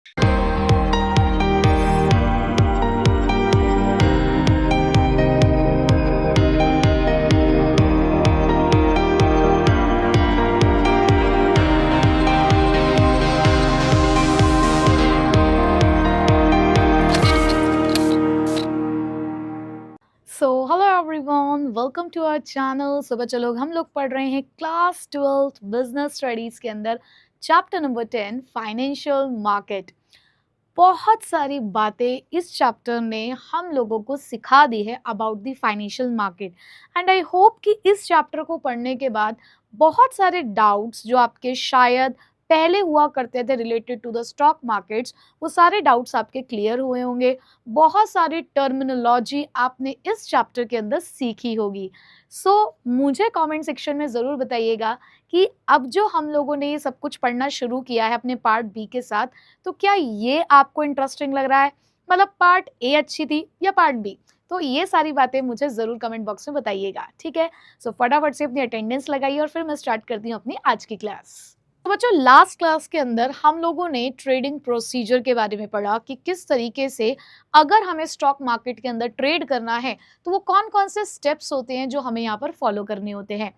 Hello everyone, welcome to our channel. So बच्चों लोग, हम लोग पढ़ रहे हैं क्लास 12 बिजनेस स्टडीज के अंदर चैप्टर नंबर 10 फाइनेंशियल मार्केट। बहुत सारी बातें इस चैप्टर ने हम लोगों को सिखा दी है about the financial market. And I hope कि इस चैप्टर को पढ़ने के बाद बहुत सारे डाउट्स जो आपके शायद पहले हुआ करते थे related to the stock markets, वो सारे डाउट्स आपके क्लियर हुए होंगे। बहुत सारी टर्मिनोलॉजी आपने इस चैप्टर के अंदर सीखी होगी। मुझे कमेंट सेक्शन में ज़रूर बताइएगा कि अब जो हम लोगों ने ये सब कुछ पढ़ना शुरू किया है अपने पार्ट बी के साथ, तो क्या ये आपको इंटरेस्टिंग लग रहा है? मतलब पार्ट ए अच्छी थी या पार्ट बी? तो ये सारी बातें मुझे ज़रूर कमेंट बॉक्स में बताइएगा, ठीक है? फटाफट से अपनी अटेंडेंस लगाइए और फिर मैं स्टार्ट करती हूँ अपनी आज की क्लास। तो बच्चों, लास्ट क्लास के अंदर हम लोगों ने ट्रेडिंग प्रोसीजर के बारे में पढ़ा कि किस तरीके से अगर हमें स्टॉक मार्केट के अंदर ट्रेड करना है तो वो कौन कौन से स्टेप्स होते हैं जो हमें यहाँ पर फॉलो करने होते हैं।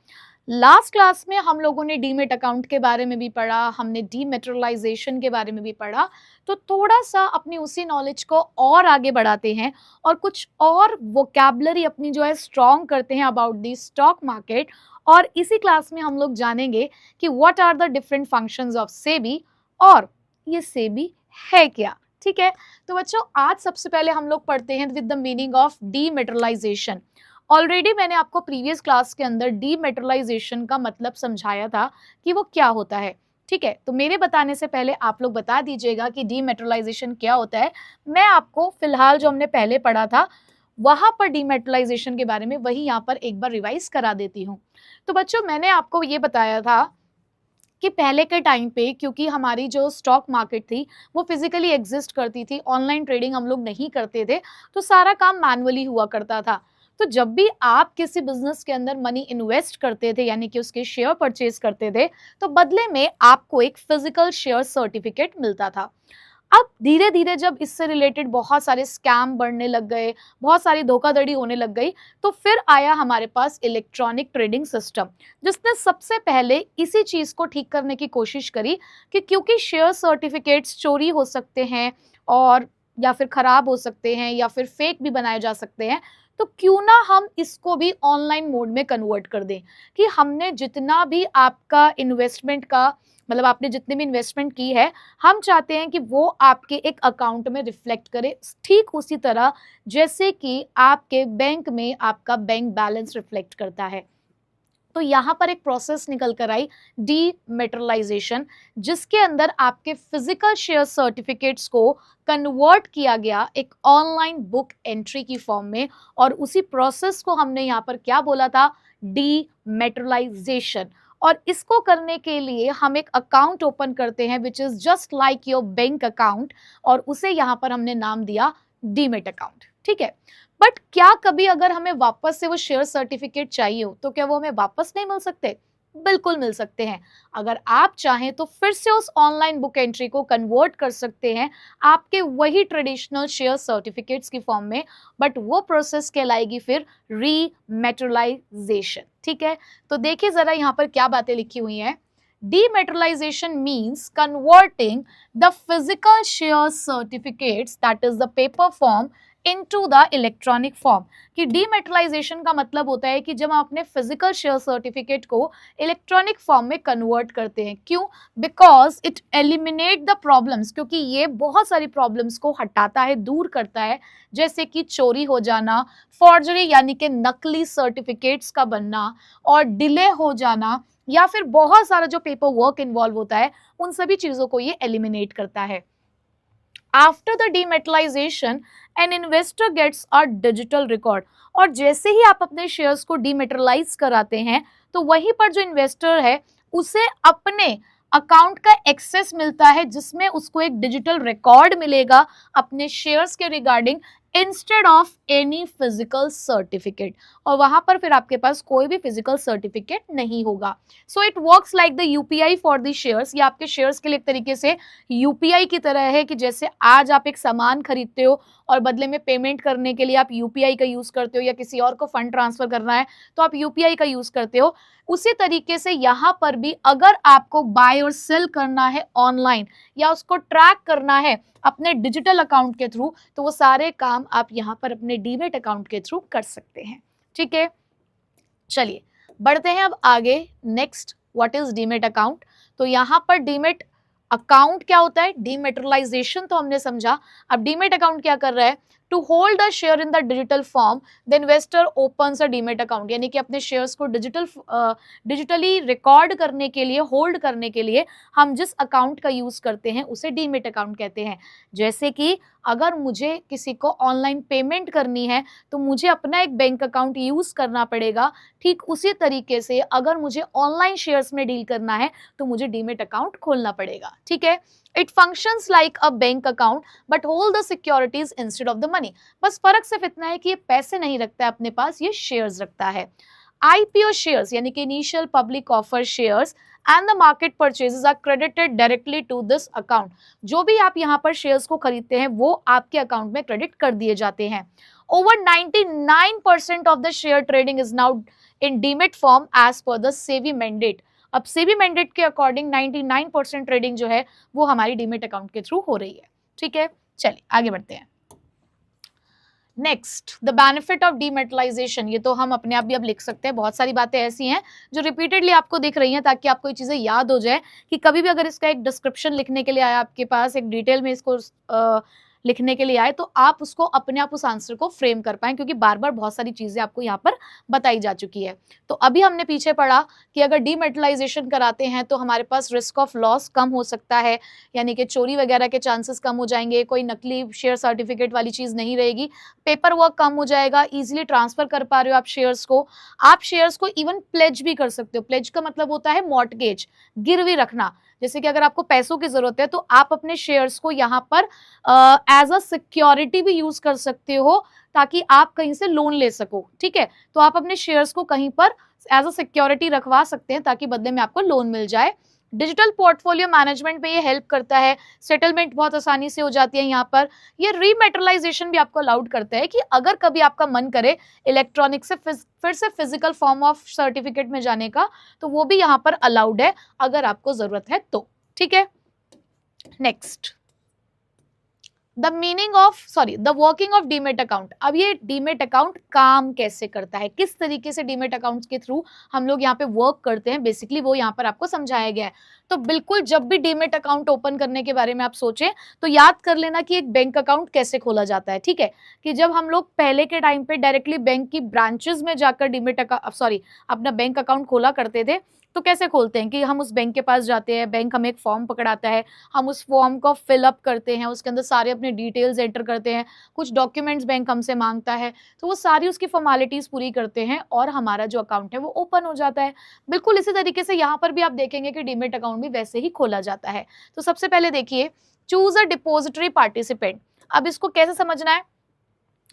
लास्ट क्लास में हम लोगों ने डीमेट अकाउंट के बारे में भी पढ़ा, हमने डीमेटेरियलाइजेशन के बारे में भी पढ़ा। तो थोड़ा सा अपनी उसी नॉलेज को और आगे बढ़ाते हैं और कुछ और वोकैबुलरी अपनी जो है स्ट्रॉन्ग करते हैं अबाउट दी स्टॉक मार्केट। और इसी क्लास में हम लोग जानेंगे कि what are the different functions of SEBI और ये सेबी है क्या, ठीक है? तो बच्चों, आज सबसे पहले हम लोग पढ़ते हैं with the meaning of डीमेटेरियलाइजेशन। Already मैंने आपको प्रीवियस क्लास के अंदर डीमेटेरियलाइजेशन का मतलब समझाया था कि वो क्या होता है, ठीक है? तो मेरे बताने से पहले आप लोग बता दीजिएगा कि डीमेटेरियलाइजेशन क्या होता है। मैं आपको फिलहाल जो हमने पहले पढ़ा था वहां पर डीमेटेरियलाइजेशन के बारे में वही यहाँ पर एक बार रिवाइज करा देती हूँ। तो बच्चों, मैंने आपको ये बताया था कि पहले के टाइम पे क्योंकि हमारी जो स्टॉक मार्केट थी वो फिजिकली एग्जिस्ट करती थी, ऑनलाइन ट्रेडिंग हम लोग नहीं करते थे, तो सारा काम मैनुअली हुआ करता था। तो जब भी आप किसी बिजनेस के अंदर मनी इन्वेस्ट करते थे यानी कि उसके शेयर परचेज करते थे, तो बदले में आपको एक फिजिकल शेयर सर्टिफिकेट मिलता था। अब धीरे धीरे जब इससे रिलेटेड बहुत सारे स्कैम बढ़ने लग गए, बहुत सारी धोखाधड़ी होने लग गई, तो फिर आया हमारे पास इलेक्ट्रॉनिक ट्रेडिंग सिस्टम, जिसने सबसे पहले इसी चीज को ठीक करने की कोशिश करी कि क्योंकि शेयर सर्टिफिकेट्स चोरी हो सकते हैं और या फिर खराब हो सकते हैं या फिर फेक भी बनाए जा सकते हैं, तो क्यों ना हम इसको भी ऑनलाइन मोड में कन्वर्ट कर दें कि हमने जितना भी आपका इन्वेस्टमेंट का मतलब आपने जितनी भी इन्वेस्टमेंट की है, हम चाहते हैं कि वो आपके एक अकाउंट में रिफ्लेक्ट करे, ठीक उसी तरह जैसे कि आपके बैंक में आपका बैंक बैलेंस रिफ्लेक्ट करता है। तो यहाँ पर एक प्रोसेस निकल कर आई डीमेटेरियलाइजेशन, जिसके अंदर आपके फिजिकल शेयर सर्टिफिकेट्स को कन्वर्ट किया गया एक ऑनलाइन बुक एंट्री की फॉर्म में। और उसी प्रोसेस को हमने यहाँ पर क्या बोला था? डीमेटेरियलाइजेशन। और इसको करने के लिए हम एक अकाउंट ओपन करते हैं which is just like your bank account, और उसे यहाँ पर हमने नाम दिया डीमेट अकाउंट, ठीक है? बट क्या कभी अगर हमें वापस से वो शेयर सर्टिफिकेट चाहिए हो तो क्या वो हमें वापस नहीं मिल सकते? बिल्कुल मिल सकते हैं। अगर आप चाहें तो फिर से उस ऑनलाइन बुक एंट्री को कन्वर्ट कर सकते हैं आपके वही ट्रेडिशनल शेयर सर्टिफिकेट्स की फॉर्म में, बट वो प्रोसेस कहलाएगी फिर रीमेटेरियलाइजेशन, ठीक है? तो देखिए जरा यहाँ पर क्या बातें लिखी हुई हैं। Dematerialization means converting the physical share certificates, that is the paper form, into the electronic form। कि डीमेटेरियलाइजेशन का मतलब होता है कि जब हम अपने फिजिकल शेयर सर्टिफिकेट को इलेक्ट्रॉनिक फॉर्म में कन्वर्ट करते हैं। क्यों? Because it eliminate the problems, क्योंकि ये बहुत सारी प्रॉब्लम्स को हटाता है, दूर करता है, जैसे कि चोरी हो जाना, फॉर्जरी यानी कि नकली सर्टिफिकेट्स का बनना, और डिले हो जाना, या फिर बहुत सारा जो पेपर वर्क इन्वॉल्व होता है, उन सभी चीजों को ये एलिमिनेट करता है। After the dematerialization an investor gets a digital record. और जैसे ही आप अपने शेयर्स को डीमेटेरियलाइज कराते हैं तो वहीं पर जो इन्वेस्टर है उसे अपने अकाउंट का एक्सेस मिलता है, जिसमें उसको एक डिजिटल रिकॉर्ड मिलेगा अपने शेयर्स के regarding instead of any physical certificate, और वहां पर फिर आपके पास कोई भी फिजिकल सर्टिफिकेट नहीं होगा। So it works like the UPI for the shares, ये आपके शेयर्स के लिए एक तरीके से यूपीआई की तरह है कि जैसे आज आप एक सामान खरीदते हो और बदले में पेमेंट करने के लिए आप यूपीआई का यूज करते हो, या किसी और को फंड ट्रांसफर करना है तो आप यूपीआई का यूज करते हो, उसी तरीके से यहां पर भी अगर आपको बाय और सेल करना है ऑनलाइन या उसको ट्रैक करना है अपने डिजिटल अकाउंट के थ्रू, तो वो सारे काम आप यहां पर अपने डीमेट अकाउंट के थ्रू कर सकते हैं। ठीक है, चलिए बढ़ते हैं अब आगे। Next, what is demat account. तो यहां पर डीमेट अकाउंट क्या होता है, डीमेटेरियलाइजेशन तो हमने समझा। अब डीमेट अकाउंट क्या कर रहा है, to hold a share in the digital form the investor opens a demat account, यानी कि अपने शेयर्स को डिजिटली रिकॉर्ड करने के लिए, होल्ड करने के लिए हम जिस अकाउंट का यूज करते हैं उसे डीमेट अकाउंट कहते हैं। जैसे कि अगर मुझे किसी को ऑनलाइन पेमेंट करनी है तो मुझे अपना एक बैंक अकाउंट यूज करना पड़ेगा, ठीक उसी तरीके से अगर मुझे ऑनलाइन शेयर्स में डील करना है तो मुझे डीमेट अकाउंट खोलना पड़ेगा। ठीक है, it functions like a bank account but hold the securities instead of the money. बस फर्क सिर्फ इतना है कि ये पैसे नहीं रखता है अपने पास, ये शेयर्स रखता है। आईपीओ शेयर्स यानी कि initial public offer shares and the market purchases are credited directly to this account. जो भी आप यहाँ पर शेयर्स को खरीदते हैं वो आपके अकाउंट में क्रेडिट कर दिए जाते हैं। Over 99% of the share trading is now in demat form as per the SEBI mandate. अब सेबी मैंडेट के अकॉर्डिंग 99% ट्रेडिंग जो है वो हमारी डीमेट अकाउंट के थ्रू हो रही है। ठीक है, चलिए आगे बढ़ते हैं। नेक्स्ट, द बेनिफिट ऑफ डीमेटलाइजेशन, ये तो हम अपने आप भी अब लिख सकते हैं। बहुत सारी बातें ऐसी हैं जो रिपीटेडली आपको दिख रही हैं ताकि आपको ये चीजें याद हो जाए कि कभी भी अगर इसका एक डिस्क्रिप्शन लिखने के लिए आया आपके पास, एक डिटेल में इसको लिखने के लिए आए, तो आप उसको अपने आप उस आंसर को फ्रेम कर पाएं, क्योंकि बार बार बहुत सारी चीजें आपको यहाँ पर बताई जा चुकी है। तो अभी हमने पीछे पढ़ा कि अगर डीमेटलाइजेशन कराते हैं तो हमारे पास रिस्क ऑफ लॉस कम हो सकता है, यानी कि चोरी वगैरह के चांसेस कम हो जाएंगे, कोई नकली शेयर सर्टिफिकेट वाली चीज नहीं रहेगी, पेपर वर्क कम हो जाएगा, इजीली ट्रांसफर कर पा रहे हो आप शेयर्स को। आप शेयर्स को इवन प्लेज भी कर सकते हो। प्लेज का मतलब होता है मॉर्टगेज, गिरवी रखना। जैसे कि अगर आपको पैसों की जरूरत है तो आप अपने शेयर्स को यहाँ पर एज अ सिक्योरिटी भी यूज कर सकते हो ताकि आप कहीं से लोन ले सको। ठीक है, तो आप अपने शेयर्स को कहीं पर एज अ सिक्योरिटी रखवा सकते हैं ताकि बदले में आपको लोन मिल जाए। डिजिटल पोर्टफोलियो मैनेजमेंट में ये हेल्प करता है, सेटलमेंट बहुत आसानी से हो जाती है यहाँ पर। ये रीमेटलाइजेशन भी आपको अलाउड करता है कि अगर कभी आपका मन करे इलेक्ट्रॉनिक से फिर से फिजिकल फॉर्म ऑफ सर्टिफिकेट में जाने का, तो वो भी यहाँ पर अलाउड है अगर आपको जरूरत है तो। ठीक है, next, the working of demat account. अब ये डीमेट अकाउंट काम कैसे करता है, किस तरीके से डीमेट अकाउंट के थ्रू हम लोग यहाँ पे वर्क करते हैं, बेसिकली वो यहाँ पर आपको समझाया गया है। तो बिल्कुल जब भी डीमेट अकाउंट ओपन करने के बारे में आप सोचें तो याद कर लेना कि एक बैंक अकाउंट कैसे खोला जाता है। ठीक है, कि जब हम लोग पहले के टाइम पे डायरेक्टली बैंक की ब्रांचेस में जाकर अपना बैंक अकाउंट खोला करते थे, तो कैसे खोलते हैं कि हम उस बैंक के पास जाते हैं, बैंक हमें एक फॉर्म पकड़ाता है, हम उस फॉर्म को फिलअप करते हैं, उसके अंदर सारे अपने डिटेल्स एंटर करते हैं, कुछ डॉक्यूमेंट्स बैंक हमसे मांगता है, तो वो सारी उसकी फॉर्मेलिटीज पूरी करते हैं और हमारा जो अकाउंट है वो ओपन हो जाता है। बिल्कुल इसी तरीके से यहाँ पर भी आप देखेंगे कि डीमेट अकाउंट भी वैसे ही खोला जाता है। तो सबसे पहले देखिए, चूज अ डिपोजिटरी पार्टिसिपेंट। अब इसको कैसे समझना है,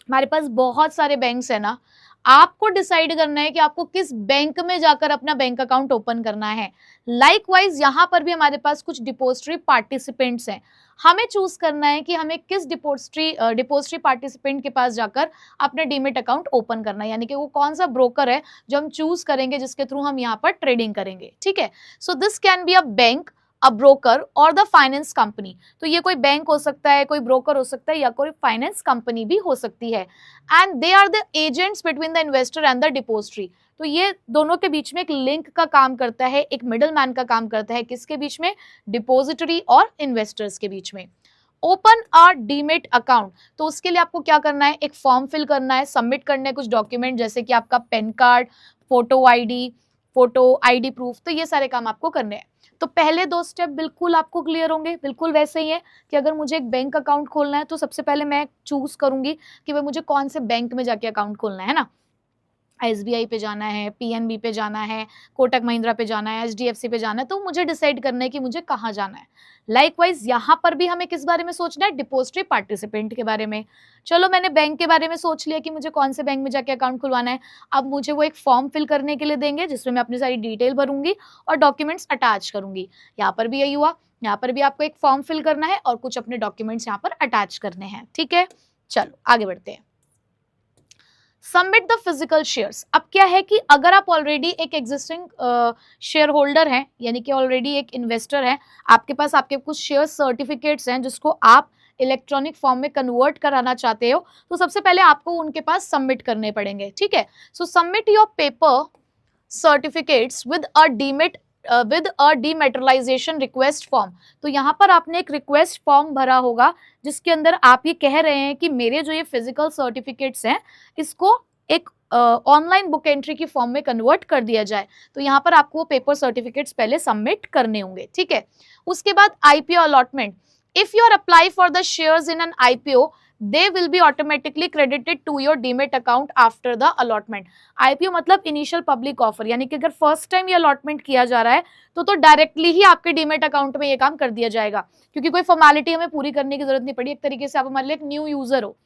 हमारे पास बहुत सारे बैंक्स है ना, आपको डिसाइड करना है कि आपको किस बैंक में जाकर अपना बैंक अकाउंट ओपन करना है। लाइकवाइज यहाँ पर भी हमारे पास कुछ डिपोजिटरी पार्टिसिपेंट्स हैं, हमें चूज करना है कि हमें किस डिपोजिटरी पार्टिसिपेंट के पास जाकर अपना डीमेट अकाउंट ओपन करना है, यानी कि वो कौन सा ब्रोकर है जो हम चूज करेंगे जिसके थ्रू हम यहाँ पर ट्रेडिंग करेंगे। ठीक है, so this can be a bank, a broker और द फाइनेंस कंपनी। तो ये कोई बैंक हो सकता है, कोई ब्रोकर हो सकता है, या कोई फाइनेंस कंपनी भी हो सकती है। And they are the agents between the investor and the depository. तो ये दोनों के बीच में एक लिंक का काम करता है, एक मिडल मैन का काम करता है, किसके बीच में, डिपोजिटरी और इन्वेस्टर्स के बीच में। ओपन अ डीमेट अकाउंट, तो उसके लिए आपको क्या करना है, एक फॉर्म फिल करना है, सबमिट करना है कुछ डॉक्यूमेंट, जैसे कि आपका pan card, photo ID proof, तो ये सारे काम आपको करने हैं। तो पहले दो स्टेप बिल्कुल आपको क्लियर होंगे, बिल्कुल वैसे ही है कि अगर मुझे एक बैंक अकाउंट खोलना है तो सबसे पहले मैं चूज करूंगी कि भाई मुझे कौन से बैंक में जाके अकाउंट खोलना है ना। एसबीआई पे जाना है, पीएनबी पे जाना है, कोटक महिंद्रा पे जाना है, एचडीएफसी पे जाना है, तो मुझे डिसाइड करना है कि मुझे कहाँ जाना है। लाइकवाइज यहाँ पर भी हमें किस बारे में सोचना है, डिपॉजिटरी पार्टिसिपेंट के बारे में। चलो मैंने बैंक के बारे में सोच लिया कि मुझे कौन से बैंक में जाके अकाउंट खुलवाना है। अब मुझे वो एक फॉर्म फिल करने के लिए देंगे जिसमें मैं अपनी सारी डिटेल भरूंगी और डॉक्यूमेंट्स अटैच करूंगी। यहाँ पर भी यही हुआ, यहाँ पर भी आपको एक फॉर्म फिल करना है और कुछ अपने डॉक्यूमेंट्स यहाँ पर अटैच करने हैं। ठीक है, चलो आगे बढ़ते हैं। Submit the physical shares. अब क्या है कि अगर आप ऑलरेडी एक एग्जिस्टिंग शेयर होल्डर हैं, यानी कि ऑलरेडी एक इन्वेस्टर हैं, आपके पास आपके कुछ शेयर सर्टिफिकेट्स हैं जिसको आप इलेक्ट्रॉनिक फॉर्म में कन्वर्ट कराना चाहते हो, तो सबसे पहले आपको उनके पास सबमिट करने पड़ेंगे। ठीक है, so submit your paper certificates with a dematerialisation request form. तो यहाँ पर आपने एक रिक्वेस्ट फॉर्म भरा होगा जिसके अंदर आप ये कह रहे हैं कि मेरे जो ये फिजिकल सर्टिफिकेट्स हैं इसको एक ऑनलाइन बुक एंट्री की फॉर्म में कन्वर्ट कर दिया जाए। तो यहाँ पर आपको पेपर सर्टिफिकेट्स पहले सबमिट करने होंगे। ठीक है, उसके बाद IPO allotment. If you are apply for the shares in an IPO they will be automatically credited to your demat account after the allotment। IPO मतलब इनिशियल पब्लिक ऑफर, यानी कि अगर फर्स्ट टाइम ये अलॉटमेंट किया जा रहा है तो डायरेक्टली ही आपके डीमेट अकाउंट में ये काम कर दिया जाएगा, क्योंकि कोई फॉर्मेलिटी हमें पूरी करने की जरूरत नहीं पड़ी। एक तरीके से आप हमारे लिए एक न्यू यूजर हो,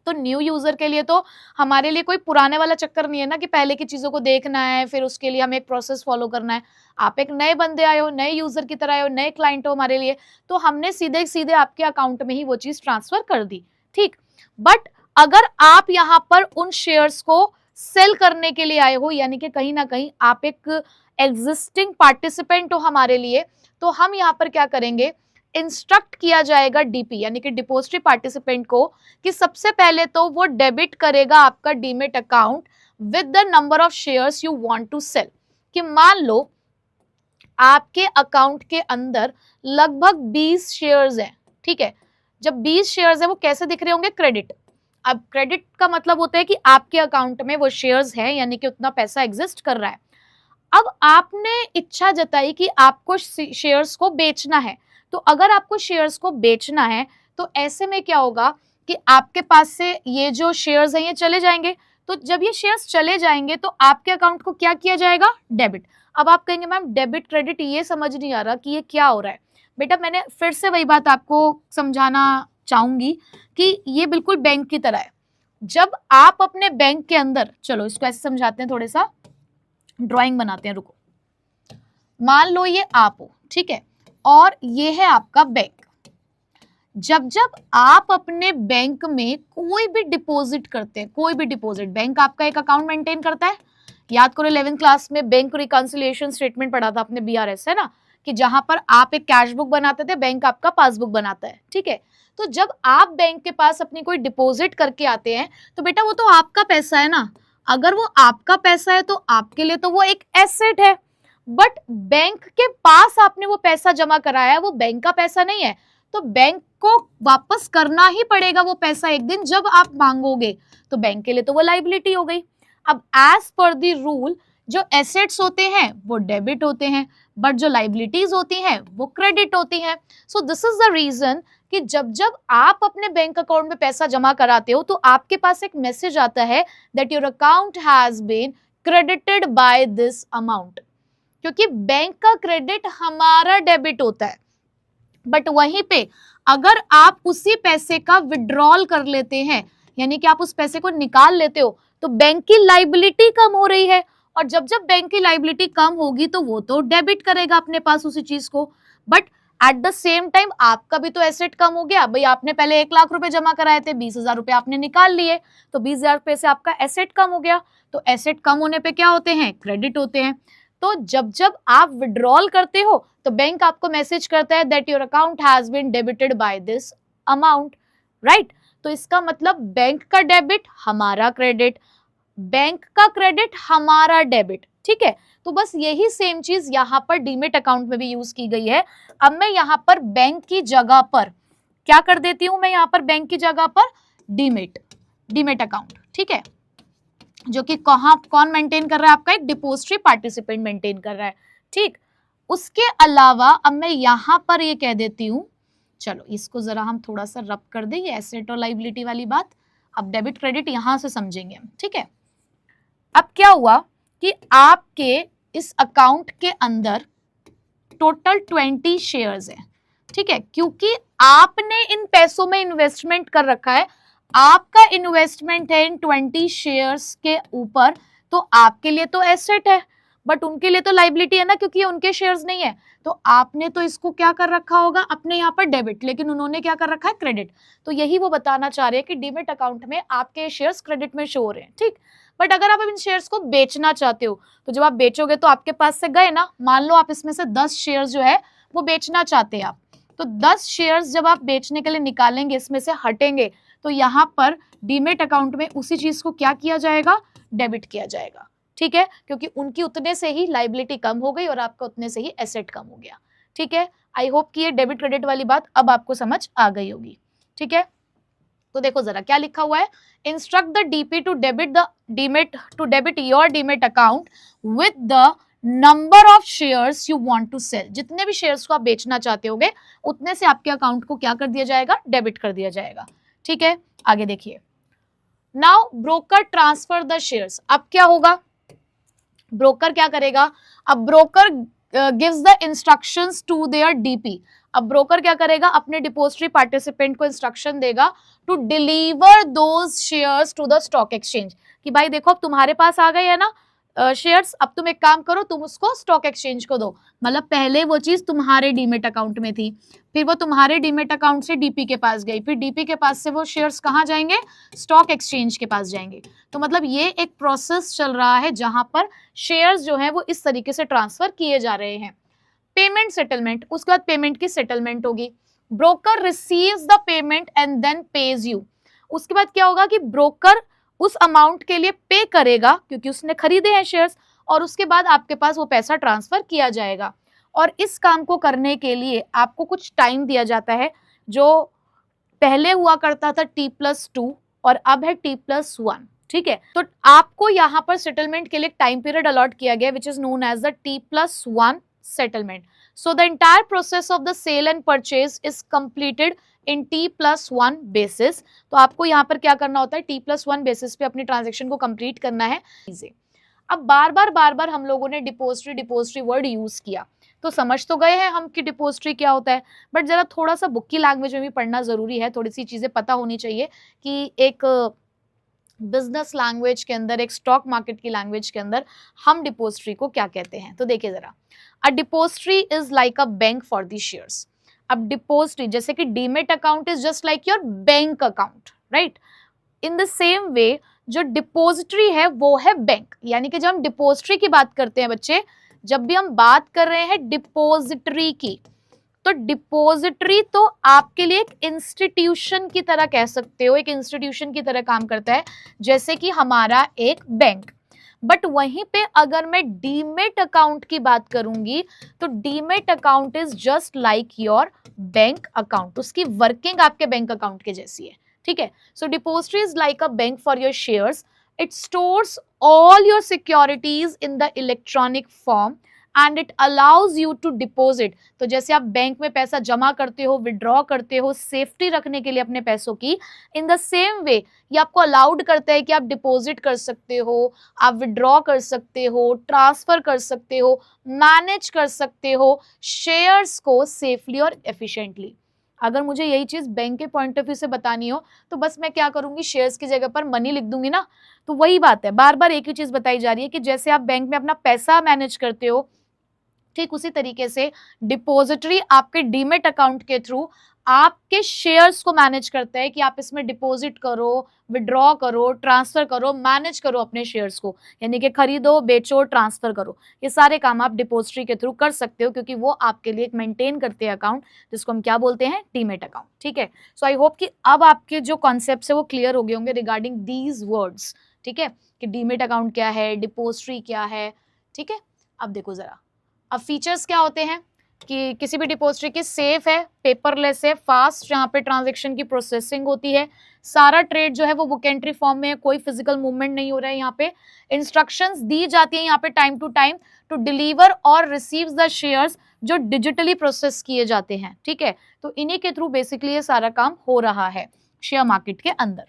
तो न्यू यूजर के लिए तो हमारे लिए कोई पुराने वाला चक्कर नहीं है ना कि पहले की चीजों को देखना है फिर उसके लिए हमें एक प्रोसेस फॉलो करना है। आप एक नए बंदे आए हो, नए यूजर की तरह आए हो, नए क्लाइंट हो हमारे लिए, तो हमने सीधे सीधे आपके अकाउंट में ही वो चीज ट्रांसफर कर दी। ठीक, बट अगर आप यहाँ पर उन शेयर्स को सेल करने के लिए आए हो, यानी कि कहीं ना कहीं आप एक एग्जिस्टिंग पार्टिसिपेंट हो हमारे लिए, तो हम यहाँ पर क्या करेंगे, इंस्ट्रक्ट किया जाएगा डीपी यानी कि डिपॉजिटरी पार्टिसिपेंट को कि सबसे पहले तो वो डेबिट करेगा आपका demat account with the number of shares you want to sell. कि मान लो आपके अकाउंट के अंदर लगभग 20 शेयर्स हैं। ठीक है, जब 20 शेयर्स है वो कैसे दिख रहे होंगे, क्रेडिट। अब क्रेडिट का मतलब होता है कि आपके अकाउंट में वो शेयर्स है, यानी कि उतना पैसा एग्जिस्ट कर रहा है। अब आपने इच्छा जताई कि आपको शेयर्स को बेचना है, तो अगर आपको शेयर्स को बेचना है तो ऐसे में क्या होगा कि आपके पास से ये जो शेयर्स हैं ये चले जाएंगे। तो जब ये शेयर्स चले जाएंगे तो आपके अकाउंट को क्या किया जाएगा, डेबिट। अब आप कहेंगे मैम डेबिट क्रेडिट ये समझ नहीं आ रहा कि ये क्या हो रहा है। बेटा मैंने फिर से वही बात आपको समझाना चाहूंगी कि ये बिल्कुल बैंक की तरह है। जब आप अपने बैंक के अंदर, चलो इसको ऐसे समझाते हैं, थोड़ा सा ड्राइंग बनाते हैं, रुको। मान लो ये आप हो, ठीक है, और ये है आपका बैंक। जब जब आप अपने बैंक में कोई भी डिपॉजिट करते हैं, कोई भी डिपॉजिट, बैंक आपका एक अकाउंट मेंटेन करता है। याद करो 11th क्लास में बैंक रिकॉन्सिलिएशन स्टेटमेंट पढ़ा था आपने, बीआरएस है ना, कि जहां पर आप एक कैश बुक बनाते थे, बैंक आपका पासबुक बनाता है। ठीक है, तो जब आप बैंक के पास अपनी कोई डिपॉजिट करके आते हैं तो बेटा वो तो आपका पैसा है ना। अगर वो आपका पैसा है तो आपके लिए तो वो एक एसेट है, बट बैंक के पास आपने वो पैसा जमा कराया है, वो बैंक का पैसा नहीं है, तो बैंक को वापस करना ही पड़ेगा वो पैसा एक दिन जब आप मांगोगे। तो बैंक के लिए तो वो लाइबिलिटी हो गई। अब एज पर द रूल जो एसेट्स होते हैं वो डेबिट होते हैं, बट जो लाइबिलिटीज होती हैं वो क्रेडिट होती हैं। So this is the reason कि जब जब आप अपने बैंक अकाउंट में पैसा जमा कराते हो तो आपके पास एक मैसेज आता है that your account has been credited by this amount, क्योंकि बैंक का क्रेडिट हमारा डेबिट होता है। बट वहीं पे अगर आप उसी पैसे का विड्रॉल कर लेते हैं, यानी कि आप उस पैसे को निकाल लेते हो, तो बैंक की लाइबिलिटी कम हो रही है, और जब जब बैंक की लाइबिलिटी कम होगी तो वो तो डेबिट करेगा अपने पास उसी चीज को। But at the same time आपका भी तो एसेट कम हो गया। भाई आपने पहले 1 लाख रुपए जमा कराए थे, 20,000 रुपए आपने निकाल लिए, तो 20,000 रुपए से आपका एसेट कम हो गया। तो एसेट कम होने पे क्या होते हैं, क्रेडिट होते हैं। तो जब जब आप विड्रॉल करते हो तो बैंक आपको मैसेज करता है that your account has been debited by this amount, right. तो इसका मतलब बैंक का डेबिट हमारा क्रेडिट, बैंक का क्रेडिट हमारा डेबिट। ठीक है, तो बस यही सेम चीज यहाँ पर डीमेट अकाउंट में भी यूज की गई है। अब मैं यहाँ पर बैंक की जगह पर क्या कर देती हूं, मैं यहाँ पर बैंक की जगह पर डीमेट अकाउंट, ठीक है, जो कि कौन मेंटेन कर रहा है, आपका एक डिपॉजिटरी पार्टिसिपेंट मेंटेन कर रहा है। ठीक, उसके अलावा अब मैं यहाँ पर ये कह देती हूँ, चलो इसको जरा हम थोड़ा सा रब कर दें, ये एसेट और लाइबिलिटी वाली बात। अब डेबिट क्रेडिट यहां से समझेंगे हम, ठीक है। अब क्या हुआ कि आपके इस अकाउंट के अंदर टोटल 20 शेयर्स हैं, ठीक है, क्योंकि आपने इन पैसों में इन्वेस्टमेंट कर रखा है, आपका इन्वेस्टमेंट है इन 20 शेयर्स के ऊपर, तो आपके लिए तो एसेट है, बट उनके लिए तो लाइबिलिटी है ना, क्योंकि ये उनके शेयर्स नहीं है। तो आपने तो इसको क्या कर रखा होगा, अपने यहाँ पर डेबिट, लेकिन उन्होंने क्या कर रखा है, क्रेडिट। तो यही वो बताना चाह रहे हैं कि डीमेट अकाउंट में आपके शेयर्स क्रेडिट में शो हो रहे हैं, ठीक। बट अगर आप इन शेयर्स को बेचना चाहते हो, तो जब आप बेचोगे तो आपके पास से गए ना, मान लो आप इसमें से 10 शेयर्स जो है वो बेचना चाहते हैं आप, तो 10 शेयर्स जब आप बेचने के लिए निकालेंगे, इसमें से हटेंगे, तो यहाँ पर डीमेट अकाउंट में उसी चीज को क्या किया जाएगा, डेबिट किया जाएगा, ठीक है, क्योंकि उनकी उतने से ही लाइबिलिटी कम हो गई और आपका उतने से ही एसेट कम हो गया, ठीक है। आई होप कि ये डेबिट क्रेडिट वाली बात अब आपको समझ आ गई होगी, ठीक है। तो देखो जरा क्या लिखा हुआ है, instruct the DP to debit your demat account with the number of shares you want to sell. जितने भी शेयर्स को आप बेचना चाहते होगे, उतने से आपके अकाउंट को क्या कर दिया जाएगा, डेबिट कर दिया जाएगा, ठीक है। आगे देखिए, now broker transfer the shares. अब क्या होगा, ब्रोकर क्या करेगा, अब broker gives the instructions to their DP. अब ब्रोकर क्या करेगा, अपने डिपोजिटरी पार्टिसिपेंट को इंस्ट्रक्शन देगा to deliver those shares to the stock exchange, कि भाई देखो अब तुम्हारे पास आ गए है ना शेयर्स, अब तुम एक काम करो, तुम उसको स्टॉक एक्सचेंज को दो। मतलब पहले वो चीज तुम्हारे डीमेट अकाउंट में थी, फिर वो तुम्हारे डीमेट अकाउंट से डीपी के पास गई, फिर डीपी के पास से वो शेयर्स कहाँ जाएंगे, स्टॉक एक्सचेंज के पास जाएंगे। तो मतलब ये एक प्रोसेस चल रहा है जहां पर शेयर्स जो है वो इस तरीके से ट्रांसफर किए जा रहे हैं। पेमेंट सेटलमेंट, उसके बाद पेमेंट की सेटलमेंट होगी, broker receives the payment and then pays you. उसके बाद क्या होगा कि ब्रोकर उस अमाउंट के लिए पे करेगा क्योंकि उसने खरीदे हैं शेयर्स, और उसके बाद आपके पास वो पैसा ट्रांसफर किया जाएगा। और इस काम को करने के लिए आपको कुछ टाइम दिया जाता है, जो पहले हुआ करता था T+2 और अब है T+1, ठीक है। तो आपको यहाँ पर सेटलमेंट के लिए टाइम पीरियड अलॉट किया गया which is known as the T+1 settlement. So the entire process of the sale and purchase is completed in T+1 basis. तो आपको यहाँ पर क्या करना होता है, T+1 basis पे अपनी ट्रांजेक्शन को कंप्लीट करना है। अब बार बार हम लोगों ने डिपोजिटरी वर्ड यूज किया, तो समझ तो गए हैं हम कि डिपोजिटरी क्या होता है, बट जरा थोड़ा सा बुक की लैंग्वेज में भी पढ़ना जरूरी है, थोड़ी सी चीजें पता होनी चाहिए कि एक बिजनेस लैंग्वेज के अंदर, एक स्टॉक मार्केट की लैंग्वेज के अंदर हम डिपोजिटरी को क्या कहते हैं। तो देखिए जरा, a depository is like a bank for the shares. अब डिपोजिटरी जैसे कि demat account is just like your bank account, right. In the same way जो डिपोजिटरी है वो है बैंक, यानी कि जब हम डिपोजिटरी की बात करते हैं बच्चे, जब भी हम बात कर रहे हैं डिपोजिटरी की, तो डिपोजिटरी तो आपके लिए एक इंस्टीट्यूशन की तरह कह सकते हो, एक इंस्टीट्यूशन की तरह काम करता है जैसे कि हमारा एक बैंक। बट वहीं पे अगर मैं डीमेट अकाउंट की बात करूंगी, तो demat account is just like your bank account, उसकी वर्किंग आपके बैंक अकाउंट के जैसी है, ठीक है। So depository is like a bank for your shares, it stores all your securities in the electronic form and it allows you to deposit. तो जैसे आप बैंक में पैसा जमा करते हो, विड्रॉ करते हो सेफ्टी रखने के लिए अपने पैसों की, इन द सेम वे ये आपको अलाउड करता है कि आप डिपॉजिट कर सकते हो, आप विड्रॉ कर सकते हो, ट्रांसफर कर सकते हो, मैनेज कर सकते हो शेयर्स को सेफली और एफिशिएंटली। अगर मुझे यही चीज बैंक के पॉइंट ऑफ व्यू से बतानी हो, तो बस मैं क्या करूंगी, शेयर्स की जगह पर मनी लिख दूंगी ना। तो वही बात है, बार बार एक ही चीज बताई जा रही है कि जैसे आप बैंक में अपना पैसा मैनेज करते हो, ठीक उसी तरीके से डिपोजिटरी आपके डीमेट अकाउंट के थ्रू आपके शेयर्स को मैनेज करता है कि आप इसमें डिपॉजिट करो, विड्रॉ करो, ट्रांसफर करो, मैनेज करो अपने शेयर्स को, यानी कि खरीदो, बेचो, ट्रांसफर करो। ये सारे काम आप डिपॉजिटरी के थ्रू कर सकते हो क्योंकि वो आपके लिए एक मेंटेन करते हैं अकाउंट, जिसको हम क्या बोलते हैं, डीमेट अकाउंट, ठीक है। सो आई होप कि अब आपके जो कॉन्सेप्ट है वो क्लियर हो गए होंगे रिगार्डिंग दीज वर्ड्स, ठीक है, कि डीमेट अकाउंट क्या है, डिपॉजिटरी क्या है, ठीक है। अब देखो जरा, अब फीचर्स क्या होते हैं कि किसी भी डिपॉजिटरी की सेफ है, पेपरलेस है, फास्ट जहाँ पे ट्रांजैक्शन की प्रोसेसिंग होती है, सारा ट्रेड जो है वो बुक एंट्री फॉर्म में है, कोई फिजिकल मूवमेंट नहीं हो रहा है यहाँ पे, इंस्ट्रक्शंस दी जाती है यहाँ पे time to time to deliver और रिसीव द शेयर्स जो डिजिटली प्रोसेस किए जाते हैं, ठीक है। तो इन्हीं के थ्रू बेसिकली ये सारा काम हो रहा है शेयर मार्केट के अंदर।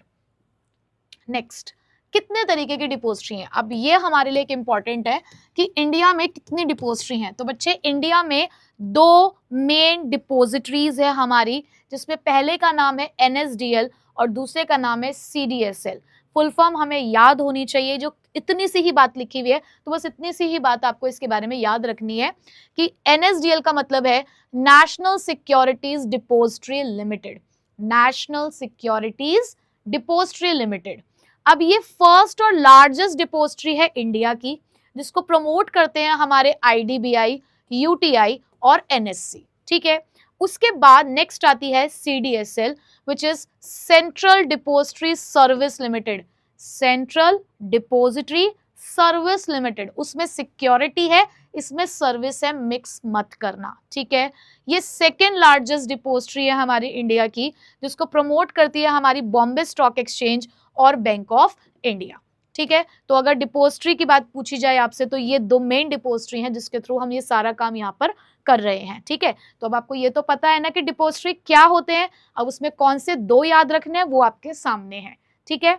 नेक्स्ट, कितने तरीके की डिपोजिटरी हैं। अब ये हमारे लिए एक इंपॉर्टेंट है कि इंडिया में कितनी डिपोजिटरी हैं। तो बच्चे इंडिया में 2 मेन डिपोजिटरीज है हमारी, जिसमें पहले का नाम है NSDL और दूसरे का नाम है CDSL। फुल फॉर्म हमें याद होनी चाहिए, जो इतनी सी ही बात लिखी हुई है, तो बस इतनी सी ही बात आपको इसके बारे में याद रखनी है कि NSDL का मतलब है national securities depository limited, national securities depository limited. अब ये फर्स्ट और लार्जेस्ट डिपोजिटरी है इंडिया की, जिसको प्रमोट करते हैं हमारे IDBI, UTI और NSC, ठीक है। उसके बाद नेक्स्ट आती है CDSL, which is central depository service limited, central depository service limited. उसमें सिक्योरिटी है, इसमें सर्विस है, मिक्स मत करना, ठीक है। ये सेकेंड लार्जेस्ट डिपोजिटरी है हमारी इंडिया की, जिसको प्रमोट करती है हमारी बॉम्बे स्टॉक एक्सचेंज और बैंक ऑफ इंडिया, ठीक है। तो अगर डिपोजिटरी की बात पूछी जाए आपसे, तो ये 2 मेन डिपोजिटरी हैं जिसके थ्रू हम ये सारा काम यहाँ पर कर रहे हैं, ठीक है। तो अब आपको ये तो पता है ना कि डिपोजिटरी क्या होते हैं। अब उसमें कौन से 2 याद रखने हैं वो आपके सामने हैं, ठीक है।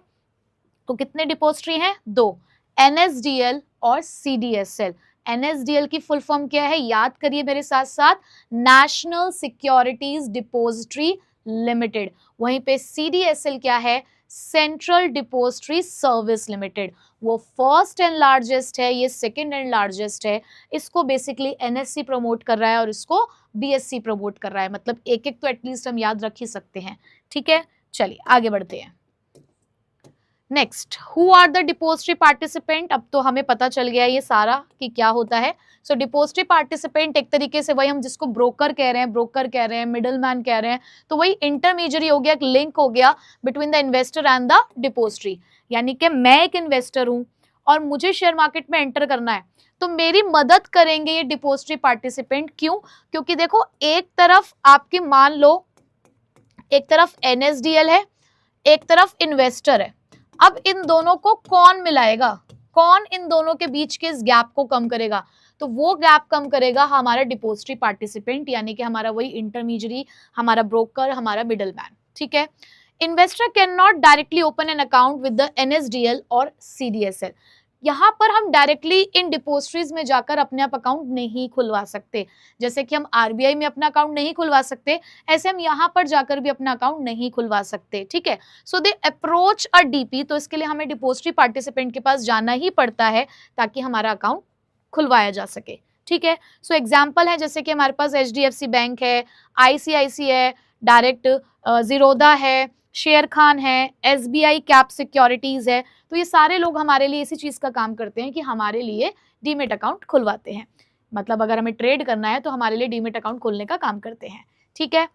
तो कितने डिपोजिटरी हैं? 2, NSDL और CDSL। NSDL की फुल फॉर्म क्या है, याद करिए मेरे साथ साथ, नेशनल सिक्योरिटीज डिपोजिटरी लिमिटेड। वहीं पे CDSL क्या है, सेंट्रल डिपोजिटरी सर्विस लिमिटेड। वो फर्स्ट एंड लार्जेस्ट है, ये सेकंड एंड लार्जेस्ट है। इसको बेसिकली NSC प्रमोट कर रहा है और इसको BSC प्रमोट कर रहा है। मतलब एक एक तो एटलीस्ट हम याद रख ही सकते हैं, ठीक है। चलिए आगे बढ़ते हैं। Next, who are the depository participant. अब तो हमें पता चल गया ये सारा कि क्या होता है। सो डिपोजिटरी पार्टिसिपेंट एक तरीके से वही हम जिसको ब्रोकर कह रहे हैं, मिडल मैन कह रहे हैं, तो वही इंटरमीडियरी हो गया, एक लिंक हो गया between the investor and the depository. यानी कि मैं एक इन्वेस्टर हूं और मुझे शेयर मार्केट में एंटर करना है, तो मेरी मदद करेंगे ये डिपोजिटरी पार्टिसिपेंट। क्यों? क्योंकि देखो, एक तरफ आपकी मान लो, एक तरफ NSDL है, एक तरफ इन्वेस्टर है। अब इन दोनों को कौन मिलाएगा, कौन इन दोनों के बीच के इस गैप को कम करेगा? तो वो गैप कम करेगा हमारा डिपोजिटरी पार्टिसिपेंट, यानी कि हमारा वही इंटरमीडियरी, हमारा ब्रोकर, हमारा मिडल मैन, ठीक है। Investor can not directly open an account with the NSDL और CDSL। यहाँ पर हम डायरेक्टली इन डिपोजिटरीज में जाकर अपने आप अकाउंट नहीं खुलवा सकते। जैसे कि हम RBI में अपना अकाउंट नहीं खुलवा सकते, ऐसे हम यहाँ पर जाकर भी अपना अकाउंट नहीं खुलवा सकते, ठीक है। सो दे अप्रोच अ DP, तो इसके लिए हमें डिपोजिटरी पार्टिसिपेंट के पास जाना ही पड़ता है ताकि हमारा अकाउंट खुलवाया जा सके, ठीक है। सो एग्जाम्पल है, जैसे कि हमारे पास HDFC बैंक है, ICICI है, डायरेक्ट जीरोधा है, शेर खान है, SBI कैप सिक्योरिटीज है। तो ये सारे लोग हमारे लिए इसी चीज का काम करते हैं कि हमारे लिए डीमेट अकाउंट खुलवाते हैं। मतलब अगर हमें ट्रेड करना है तो हमारे लिए डीमेट अकाउंट खोलने का काम करते हैं, ठीक है।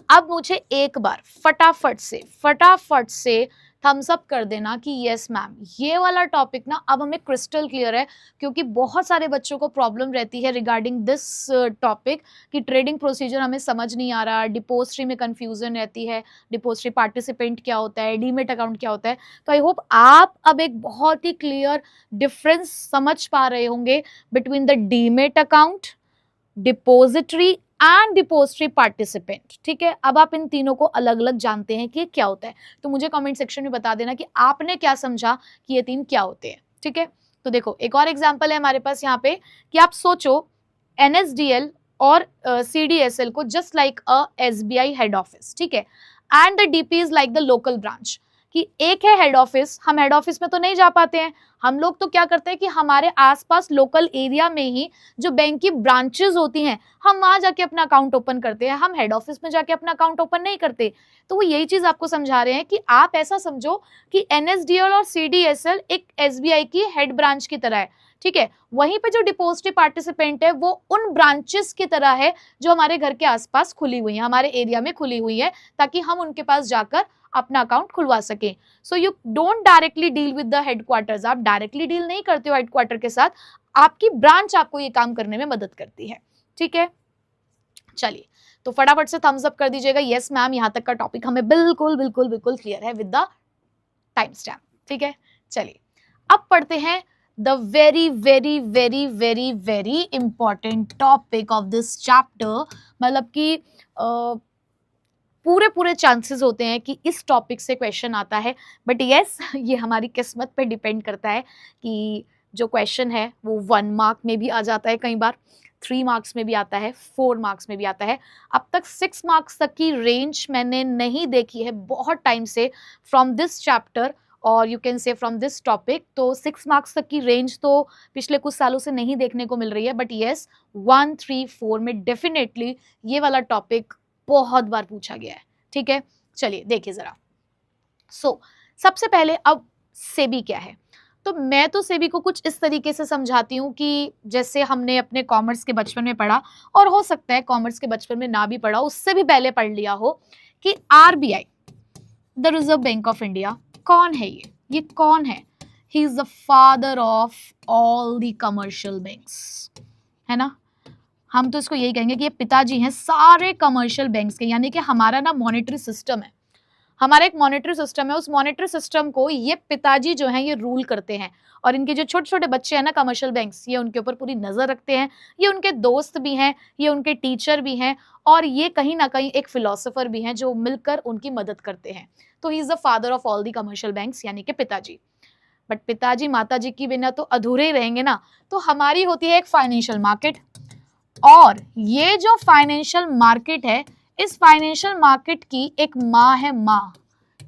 अब मुझे एक बार फटाफट से थम्स अप कर देना कि यस मैम, ये वाला टॉपिक ना अब हमें क्रिस्टल क्लियर है, क्योंकि बहुत सारे बच्चों को प्रॉब्लम रहती है रिगार्डिंग दिस टॉपिक कि ट्रेडिंग प्रोसीजर हमें समझ नहीं आ रहा, डिपोजिटरी में कंफ्यूजन रहती है, डिपोजिटरी पार्टिसिपेंट क्या होता है, डीमेट अकाउंट क्या होता है। तो आई होप आप अब एक बहुत ही क्लियर डिफरेंस समझ पा रहे होंगे between the demat account, depository and depository participant, ठीक है। अब आप इन तीनों को अलग अलग जानते हैं कि क्या होता है, तो मुझे कमेंट सेक्शन में बता देना कि आपने क्या समझा कि ये तीन क्या होते हैं, ठीक है। तो देखो, एक और एग्जांपल है हमारे पास यहाँ पे कि आप सोचो NSDL और CDSL को जस्ट लाइक अ SBI हेड ऑफिस, ठीक है, and the DP is like the local branch. कि एक है हेड ऑफिस, हम हेड ऑफिस में तो नहीं जा पाते हैं, हम लोग तो क्या करते हैं कि हमारे आसपास लोकल एरिया में ही जो बैंक की ब्रांचेस होती हैं, हम वहां जाके अपना अकाउंट ओपन करते हैं, हम हेड ऑफिस में जाके अपना अकाउंट ओपन नहीं करते। तो वो यही चीज आपको समझा रहे हैं कि आप ऐसा समझो कि NSDL और CDSL एक SBI की हेड ब्रांच की तरह है, ठीक है। वहीं पे जो डिपोजिटरी पार्टिसिपेंट है वो उन ब्रांचेस की तरह है जो हमारे घर के आसपास खुली हुई है, हमारे एरिया में खुली हुई है, ताकि हम उनके पास जाकर अपना अकाउंट खुलवा सके। So you don't directly deal with the headquarters, आप डायरेक्टली डील नहीं करते हो हेडक्वार्टर के साथ, आपकी ब्रांच आपको ये काम करने में मदद करती है, ठीक है। चलिए, तो फटाफट से थम्स अप कर दीजिएगा, यस मैम, यहाँ तक का टॉपिक हमें बिल्कुल बिल्कुल बिल्कुल क्लियर है विद द टाइम स्टैम्प, ठीक है। चलिए, अब पढ़ते हैं the very very very very very important topic of this chapter, मतलब कि पूरे पूरे चांसेस होते हैं कि इस टॉपिक से क्वेश्चन आता है, बट यस ये हमारी किस्मत पे डिपेंड करता है कि जो क्वेश्चन है वो 1 मार्क में भी आ जाता है, कई बार 3 मार्क्स में भी आता है, 4 मार्क्स में भी आता है। अब तक 6 मार्क्स तक की रेंज मैंने नहीं देखी है बहुत टाइम से फ्रॉम दिस चैप्टर, और you can say from this topic. तो 6 मार्क्स तक की रेंज तो पिछले कुछ सालों से नहीं देखने को मिल रही है, बट येस 1, 3, 4 में डेफिनेटली ये वाला टॉपिक बहुत बार पूछा गया है। ठीक है, चलिए देखिए जरा। सबसे पहले अब सेबी क्या है। तो मैं तो सेबी को कुछ इस तरीके से समझाती हूँ कि जैसे हमने अपने कॉमर्स के बचपन में पढ़ा, और हो सकता है कॉमर्स के बचपन में ना भी पढ़ा, उससे भी पहले पढ़ लिया हो, कि RBI, the reserve bank of India, कौन है ये कौन है? He is the father of all the commercial banks, है ना। हम तो इसको यही कहेंगे कि ये पिताजी हैं सारे कमर्शियल बैंक्स के। यानी कि हमारा ना मॉनेटरी सिस्टम है, हमारा एक मॉनेटरी सिस्टम है, उस मॉनेटरी सिस्टम को ये पिताजी जो हैं ये रूल करते हैं, और इनके जो छोटे छोटे बच्चे हैं ना कमर्शियल बैंक्स, ये उनके ऊपर पूरी नजर रखते हैं। ये उनके दोस्त भी हैं, ये उनके टीचर भी हैं, और ये कहीं ना कहीं एक फिलोसोफर भी हैं जो मिलकर उनकी मदद करते हैं। तो he is the father of all the commercial banks, यानी कि पिताजी। बट पिताजी माताजी की बिना तो अधूरे ही रहेंगे ना। तो हमारी होती है एक फाइनेंशियल मार्केट, और ये जो फाइनेंशियल मार्केट है, इस फाइनेंशियल मार्केट की एक माँ है, माँ,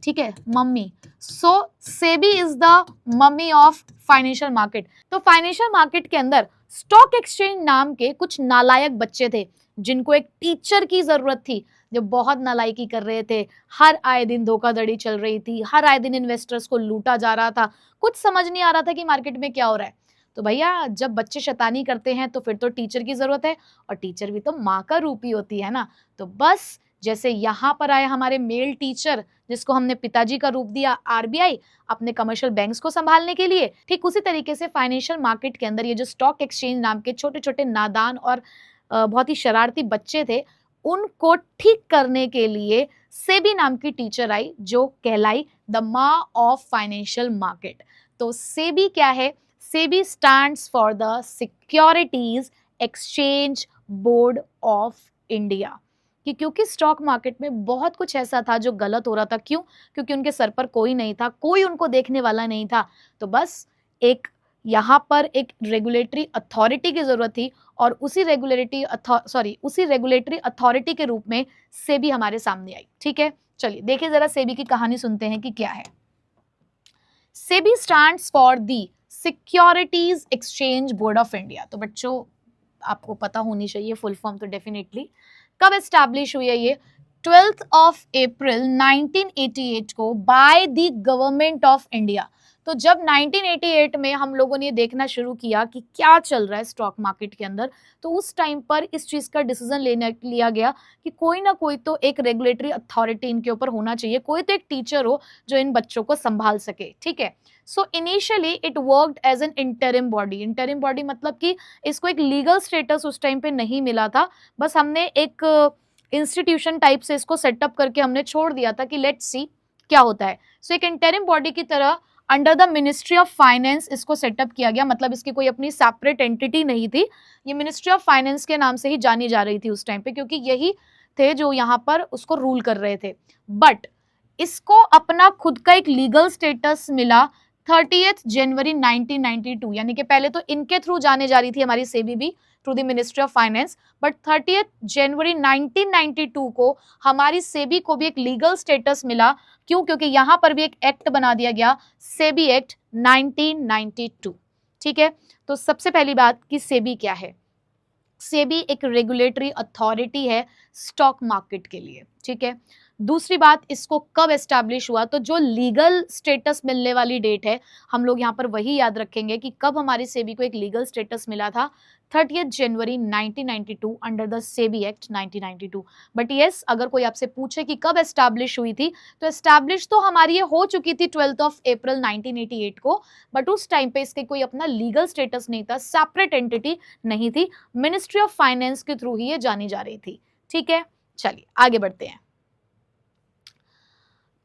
ठीक है, mummy. So SEBI is the mummy of financial market. तो फाइनेंशियल मार्केट के अंदर स्टॉक एक्सचेंज नाम के कुछ नालायक बच्चे थे, जिनको एक टीचर की जरूरत थी, जो बहुत नालायकी कर रहे थे। हर आए दिन धोखाधड़ी चल रही थी, हर आए दिन इन्वेस्टर्स को लूटा जा रहा था, कुछ समझ नहीं आ रहा था कि मार्केट में क्या हो रहा है। तो भैया जब बच्चे शैतानी करते हैं तो फिर तो टीचर की जरूरत है, और टीचर भी तो माँ का रूप ही होती है ना। तो बस जैसे यहाँ पर आए हमारे मेल टीचर, जिसको हमने पिताजी का रूप दिया आरबीआई अपने कमर्शियल बैंक्स को संभालने के लिए, ठीक उसी तरीके से फाइनेंशियल मार्केट के अंदर ये जो स्टॉक एक्सचेंज नाम के छोटे छोटे नादान और बहुत ही शरारती बच्चे थे, उनको ठीक करने के लिए सेबी नाम की टीचर आई, जो कहलाई द माँ ऑफ फाइनेंशियल मार्केट। तो सेबी क्या है? SEBI stands for the securities exchange board of India. कि क्योंकि स्टॉक मार्केट में बहुत कुछ ऐसा था जो गलत हो रहा था। क्यों? क्योंकि उनके सर पर कोई नहीं था, कोई उनको देखने वाला नहीं था। तो बस एक यहाँ पर एक रेगुलेटरी अथॉरिटी की जरूरत थी, और उसी रेगुलेटरी अथॉरिटी के रूप में सेबी हमारे सामने आई। ठीक है, चलिए देखिए जरा सेबी की कहानी सुनते हैं कि क्या है। SEBI stands for the securities exchange board of India. तो बच्चों आपको पता होनी चाहिए फुल फॉर्म तो डेफिनेटली। कब एस्टैब्लिश हुई है ये? 12th ऑफ अप्रैल 1988 को bye the government of India. तो जब 1988 में हम लोगों ने ये देखना शुरू किया कि क्या चल रहा है स्टॉक मार्केट के अंदर, तो उस टाइम पर इस चीज का डिसीजन लिया गया कि कोई ना कोई तो एक रेगुलेटरी अथॉरिटी इनके ऊपर होना चाहिए, कोई तो एक टीचर हो जो इन बच्चों को संभाल सके। ठीक है, so initially it worked as an interim body. Interim body मतलब कि इसको एक लीगल स्टेटस उस टाइम पे नहीं मिला था, बस हमने एक इंस्टीट्यूशन टाइप से इसको सेटअप करके हमने छोड़ दिया था कि लेट्स सी क्या होता है। सो एक इंटरिम बॉडी की तरह under the ministry of finance इसको सेटअप किया गया। मतलब इसकी कोई अपनी सेपरेट एंटिटी नहीं थी, ये मिनिस्ट्री ऑफ फाइनेंस के नाम से ही जानी जा रही थी उस टाइम पे, क्योंकि यही थे जो यहाँ पर उसको रूल कर रहे थे। बट इसको अपना खुद का एक लीगल स्टेटस मिला 30th जनवरी 1992। यानी कि पहले तो इनके थ्रू जाने जा रही थी हमारी सेबी भी, through the ministry of finance, but 30th जनवरी 1992 को हमारी सेबी को भी एक लीगल स्टेटस मिला। क्यों? क्योंकि यहां पर भी एक एक्ट बना दिया गया, सेबी एक्ट 1992। ठीक है, तो सबसे पहली बात कि सेबी क्या है। सेबी एक रेगुलेटरी अथॉरिटी है स्टॉक मार्केट के लिए। ठीक है, दूसरी बात, इसको कब एस्टैब्लिश हुआ, तो जो लीगल स्टेटस मिलने वाली डेट है हम लोग यहाँ पर वही याद रखेंगे कि कब हमारी सेबी को एक लीगल स्टेटस मिला था, 30th January 1992 under the SEBI act 1992। But yes, अगर कोई आपसे पूछे कि कब एस्टैब्लिश हुई थी, तो एस्टैब्लिश तो हमारी ये हो चुकी थी 12th ऑफ अप्रैल 1988 को, बट उस टाइम पे इसके कोई अपना लीगल स्टेटस नहीं था, सेपरेट एंटिटी नहीं थी, मिनिस्ट्री ऑफ फाइनेंस के थ्रू ही ये जानी जा रही थी। ठीक है, चलिए आगे बढ़ते हैं।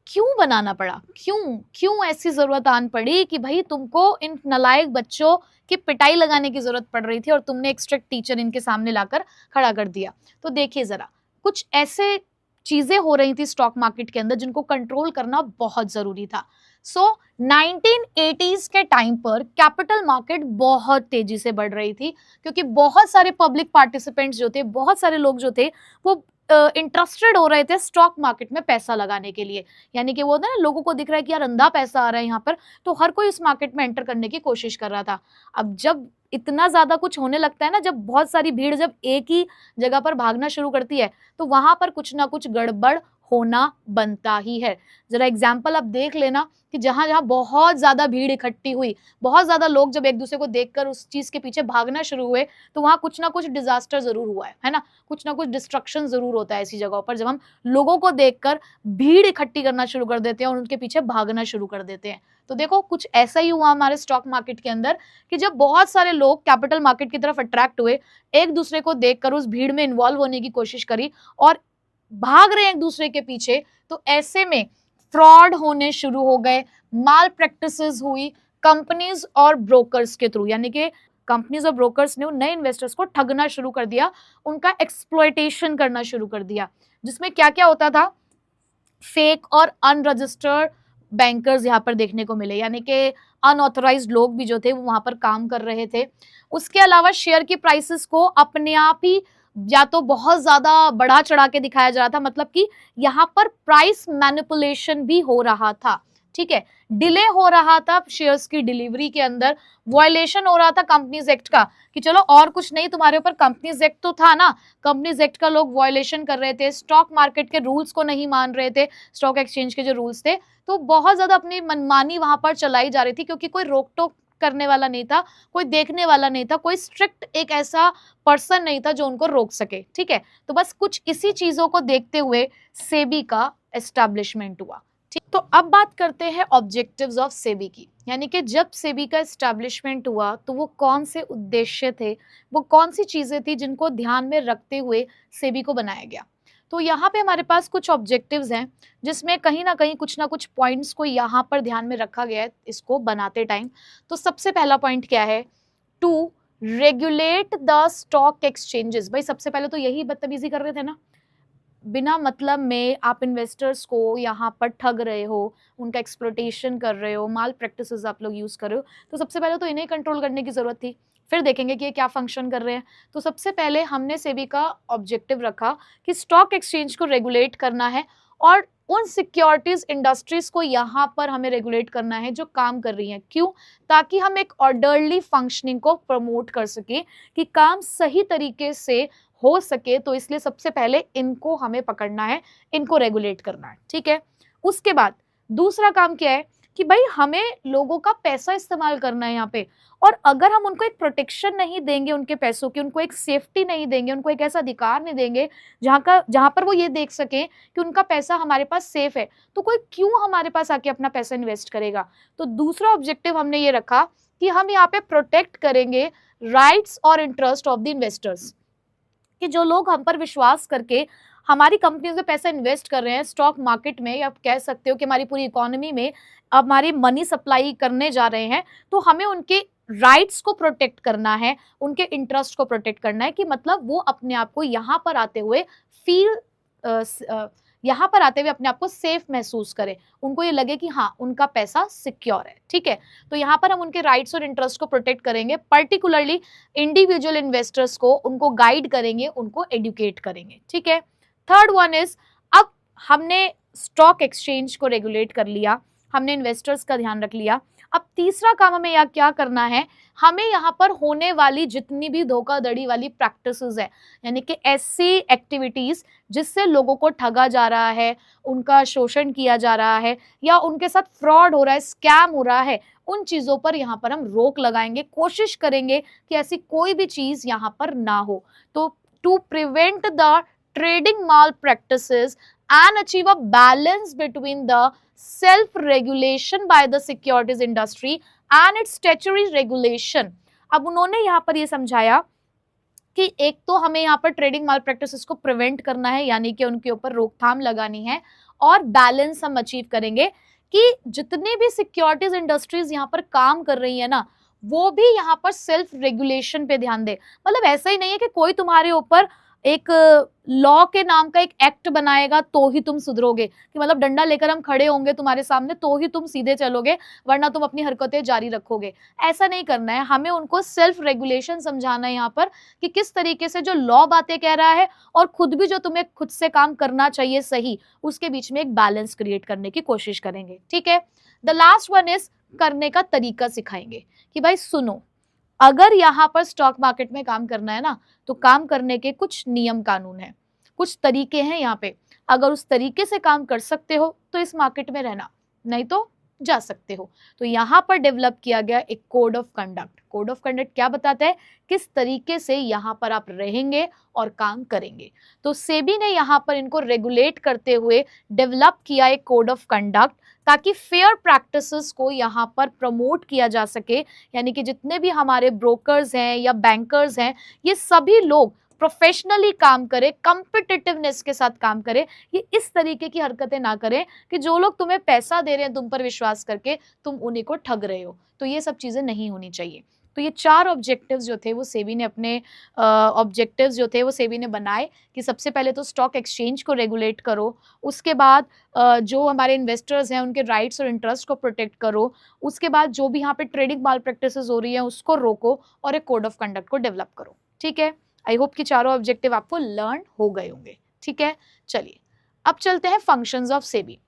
क्यों बनाना पड़ा? क्यों ऐसी जरूरत आन पड़ी कि भाई तुमको इन नालायक बच्चों की पिटाई लगाने की जरूरत पड़ रही थी और तुमने एक स्ट्रिक्ट टीचर इनके सामने लाकर खड़ा कर दिया? तो देखिए जरा, कुछ ऐसे चीजें हो रही थी स्टॉक मार्केट के अंदर जिनको कंट्रोल करना बहुत जरूरी था। सो 1980s के टाइम पर कैपिटल मार्केट बहुत तेजी से बढ़ रही थी, क्योंकि बहुत सारे पब्लिक पार्टिसिपेंट्स जो थे, बहुत सारे लोग जो थे, वो इंटरेस्टेड हो रहे थे स्टॉक मार्केट में पैसा लगाने के लिए। यानी कि वो होता है ना, लोगों को दिख रहा है कि यार अंधा पैसा आ रहा है यहाँ पर, तो हर कोई इस मार्केट में एंटर करने की कोशिश कर रहा था। अब जब इतना ज्यादा कुछ होने लगता है ना, जब बहुत सारी भीड़ जब एक ही जगह पर भागना शुरू करती है, तो वहां पर कुछ ना कुछ गड़बड़ होना बनता ही है। जरा एग्जाम्पल अब देख लेना कि जहां जहां बहुत ज्यादा भीड़ इकट्ठी हुई, बहुत ज्यादा लोग जब एक दूसरे को देखकर उस चीज के पीछे भागना शुरू हुए, तो वहां कुछ ना कुछ डिजास्टर जरूर हुआ है ना, कुछ ना कुछ डिस्ट्रक्शन जरूर होता है ऐसी जगहों पर, जब हम लोगों को देखकर भीड़ इकट्ठी करना शुरू कर देते हैं और उनके पीछे भागना शुरू कर देते हैं। तो देखो कुछ ऐसा ही हुआ हमारे स्टॉक मार्केट के अंदर कि जब बहुत सारे लोग कैपिटल मार्केट की तरफ अट्रैक्ट हुए, एक दूसरे को देखकर उस भीड़ में इन्वॉल्व होने की कोशिश करी और भाग रहे हैं एक दूसरे के पीछे, तो ऐसे में फ्रॉड होने शुरू हो गए, माल प्रैक्टिसेस हुई कंपनीज और ब्रोकर्स के थ्रू। यानी कि कंपनीज और ब्रोकर्स ने नए इन्वेस्टर्स को ठगना शुरू कर दिया, उनका एक्सप्लॉयटेशन करना शुरू कर दिया, जिसमें क्या क्या होता था, फेक और अनरजिस्टर्ड बैंकर्स यहाँ पर देखने को मिले, यानी कि अनऑथराइज्ड लोग भी जो थे वो वहां पर काम कर रहे थे। उसके अलावा शेयर की प्राइसेस को अपने आप ही या तो बहुत ज्यादा बढ़ा चढ़ा के दिखाया जा रहा था, मतलब कि यहाँ पर प्राइस मैनिपुलेशन भी हो रहा था। ठीक है, डिले हो रहा था शेयर्स की डिलीवरी के अंदर, वायलेशन हो रहा था कंपनीज एक्ट का, कि चलो और कुछ नहीं, तुम्हारे ऊपर कंपनीज एक्ट तो था ना, कंपनीज एक्ट का लोग वायलेशन कर रहे थे, स्टॉक मार्केट के रूल्स को नहीं मान रहे थे, स्टॉक एक्सचेंज के जो रूल्स थे, तो बहुत ज्यादा अपनी मनमानी वहां पर चलाई जा रही थी, क्योंकि कोई रोक टोक करने वाला नहीं था, कोई देखने वाला नहीं था, कोई स्ट्रिक्ट एक ऐसा पर्सन नहीं था जो उनको रोक सके। ठीक है, तो बस कुछ इसी चीजों को देखते हुए सेबी का एस्टैब्लिशमेंट हुआ। ठीक, तो अब बात करते हैं ऑब्जेक्टिव्स ऑफ सेबी की, यानी कि जब सेबी का एस्टैब्लिशमेंट हुआ तो वो कौन से उद्देश्य थे, वो कौन सी चीजें थी जिनको ध्यान में रखते हुए सेबी को बनाया गया। तो यहाँ पे हमारे पास कुछ ऑब्जेक्टिव्स हैं, जिसमें कहीं ना कहीं कुछ ना कुछ पॉइंट्स को यहाँ पर ध्यान में रखा गया है इसको बनाते टाइम। तो सबसे पहला पॉइंट क्या है, to regulate the stock exchanges. भाई सबसे पहले तो यही बदतमीजी कर रहे थे ना, बिना मतलब में आप इन्वेस्टर्स को यहाँ पर ठग रहे हो, उनका एक्सप्लोटेशन कर रहे हो, माल प्रैक्टिसेस आप लोग यूज कर रहे हो, तो सबसे पहले तो इन्हें कंट्रोल करने की जरूरत थी। फिर देखेंगे कि ये क्या फंक्शन कर रहे हैं। तो सबसे पहले हमने सेबी का ऑब्जेक्टिव रखा कि स्टॉक एक्सचेंज को रेगुलेट करना है, और उन सिक्योरिटीज इंडस्ट्रीज को यहाँ पर हमें रेगुलेट करना है जो काम कर रही हैं। क्यों? ताकि हम एक ऑर्डरली फंक्शनिंग को प्रमोट कर सके, कि काम सही तरीके से हो सके, तो इसलिए सबसे पहले इनको हमें पकड़ना है, इनको रेगुलेट करना है। ठीक है, उसके बाद दूसरा काम क्या है कि भाई हमें लोगों का पैसा इस्तेमाल करना है यहाँ पे, और अगर हम उनको एक प्रोटेक्शन नहीं देंगे उनके पैसों की, उनको एक सेफ्टी नहीं देंगे, उनको एक ऐसा अधिकार नहीं देंगे जहाँ पर वो ये देख सकें कि उनका पैसा हमारे पास सेफ है, तो कोई क्यों हमारे पास आके अपना पैसा इन्वेस्ट करेगा। तो दूसरा ऑब्जेक्टिव हमने ये रखा कि हम यहाँ पे प्रोटेक्ट करेंगे राइट्स और इंटरेस्ट ऑफ द इन्वेस्टर्स, कि जो लोग हम पर विश्वास करके हमारी कंपनीज में पैसा इन्वेस्ट कर रहे हैं स्टॉक मार्केट में, या आप कह सकते हो कि हमारी पूरी इकोनॉमी में हमारी मनी सप्लाई करने जा रहे हैं, तो हमें उनके राइट्स को प्रोटेक्ट करना है, उनके इंटरेस्ट को प्रोटेक्ट करना है, कि मतलब वो अपने आप को यहाँ पर आते हुए यहाँ पर आते हुए अपने आप को सेफ महसूस करें, उनको ये लगे कि हाँ उनका पैसा सिक्योर है। ठीक है, तो यहाँ पर हम उनके राइट्स और इंटरेस्ट को प्रोटेक्ट करेंगे, पर्टिकुलरली इंडिविजुअल इन्वेस्टर्स को, उनको गाइड करेंगे, उनको एडुकेट करेंगे। ठीक है, थर्ड वन इज, अब हमने स्टॉक एक्सचेंज को रेगुलेट कर लिया, हमने इन्वेस्टर्स का ध्यान रख लिया, अब तीसरा काम हमें यहाँ क्या करना है, हमें यहाँ पर होने वाली जितनी भी धोखाधड़ी वाली प्रैक्टिसेस है, यानी कि ऐसी एक्टिविटीज जिससे लोगों को ठगा जा रहा है, उनका शोषण किया जा रहा है, या उनके साथ फ्रॉड हो रहा है, स्कैम हो रहा है, उन चीजों पर यहाँ पर हम रोक लगाएंगे, कोशिश करेंगे कि ऐसी कोई भी चीज यहाँ पर ना हो। तो to prevent the trading malpractices and achieve a balance between the self-regulation by the securities industry and its statutory regulation। अब उन्होंने यहाँ पर ये समझाया कि एक तो हमें यहाँ पर ट्रेडिंग माल प्रैक्टिसेस को प्रिवेंट करना है, यानी कि उनके ऊपर रोकथाम लगानी है, और बैलेंस हम अचीव करेंगे कि जितने भी सिक्योरिटीज इंडस्ट्रीज यहाँ पर काम कर रही है ना, वो भी यहाँ पर सेल्फ रेगुलेशन पे ध्यान दे। मतलब ऐसा ही नहीं है कि कोई तुम्हारे ऊपर एक लॉ के नाम का एक एक्ट बनाएगा तो ही तुम सुधरोगे, कि मतलब डंडा लेकर हम खड़े होंगे तुम्हारे सामने तो ही तुम सीधे चलोगे, वरना तुम अपनी हरकतें जारी रखोगे। ऐसा नहीं करना है, हमें उनको सेल्फ रेगुलेशन समझाना है यहाँ पर, कि किस तरीके से जो लॉ बातें कह रहा है और खुद भी जो तुम्हें खुद से काम करना चाहिए सही, उसके बीच में एक बैलेंस क्रिएट करने की कोशिश करेंगे। ठीक है, द लास्ट वन इज करने का तरीका सिखाएंगे, कि भाई सुनो, अगर यहाँ पर स्टॉक मार्केट में काम करना है ना, तो काम करने के कुछ नियम कानून है, कुछ तरीके हैं यहाँ पे। अगर उस तरीके से काम कर सकते हो तो इस मार्केट में रहना, नहीं तो जा सकते हो। तो यहाँ पर डेवलप किया गया एक code of conduct. Code of conduct क्या बताता है, किस तरीके से यहाँ पर आप रहेंगे और काम करेंगे। तो सेबी ने यहाँ पर इनको रेगुलेट करते हुए डेवलप किया एक कोड ऑफ कंडक्ट, ताकि फेयर प्रैक्टिसेस को यहाँ पर प्रमोट किया जा सके। यानी कि जितने भी हमारे ब्रोकर्स हैं या बैंकर्स हैं, ये सभी लोग प्रोफेशनली काम करें, कॉम्पिटिटिवनेस के साथ काम करें। ये इस तरीके की हरकतें ना करें कि जो लोग तुम्हें पैसा दे रहे हैं तुम पर विश्वास करके, तुम उन्हीं को ठग रहे हो। तो ये सब चीजें नहीं होनी चाहिए। तो ये 4 ऑब्जेक्टिव्स जो थे वो सेबी ने अपने ऑब्जेक्टिव्स जो थे वो सेबी ने बनाए, कि सबसे पहले तो स्टॉक एक्सचेंज को रेगुलेट करो, उसके बाद जो हमारे इन्वेस्टर्स हैं उनके राइट्स और इंटरेस्ट को प्रोटेक्ट करो, उसके बाद जो भी यहाँ पे ट्रेडिंग माल प्रैक्टिसेस हो रही है उसको रोको, और एक कोड ऑफ कंडक्ट को डेवलप करो। ठीक है, आई होप कि चारों ऑब्जेक्टिव आपको लर्न हो गए होंगे। ठीक है, चलिए अब चलते हैं फंक्शंस ऑफ सेबी।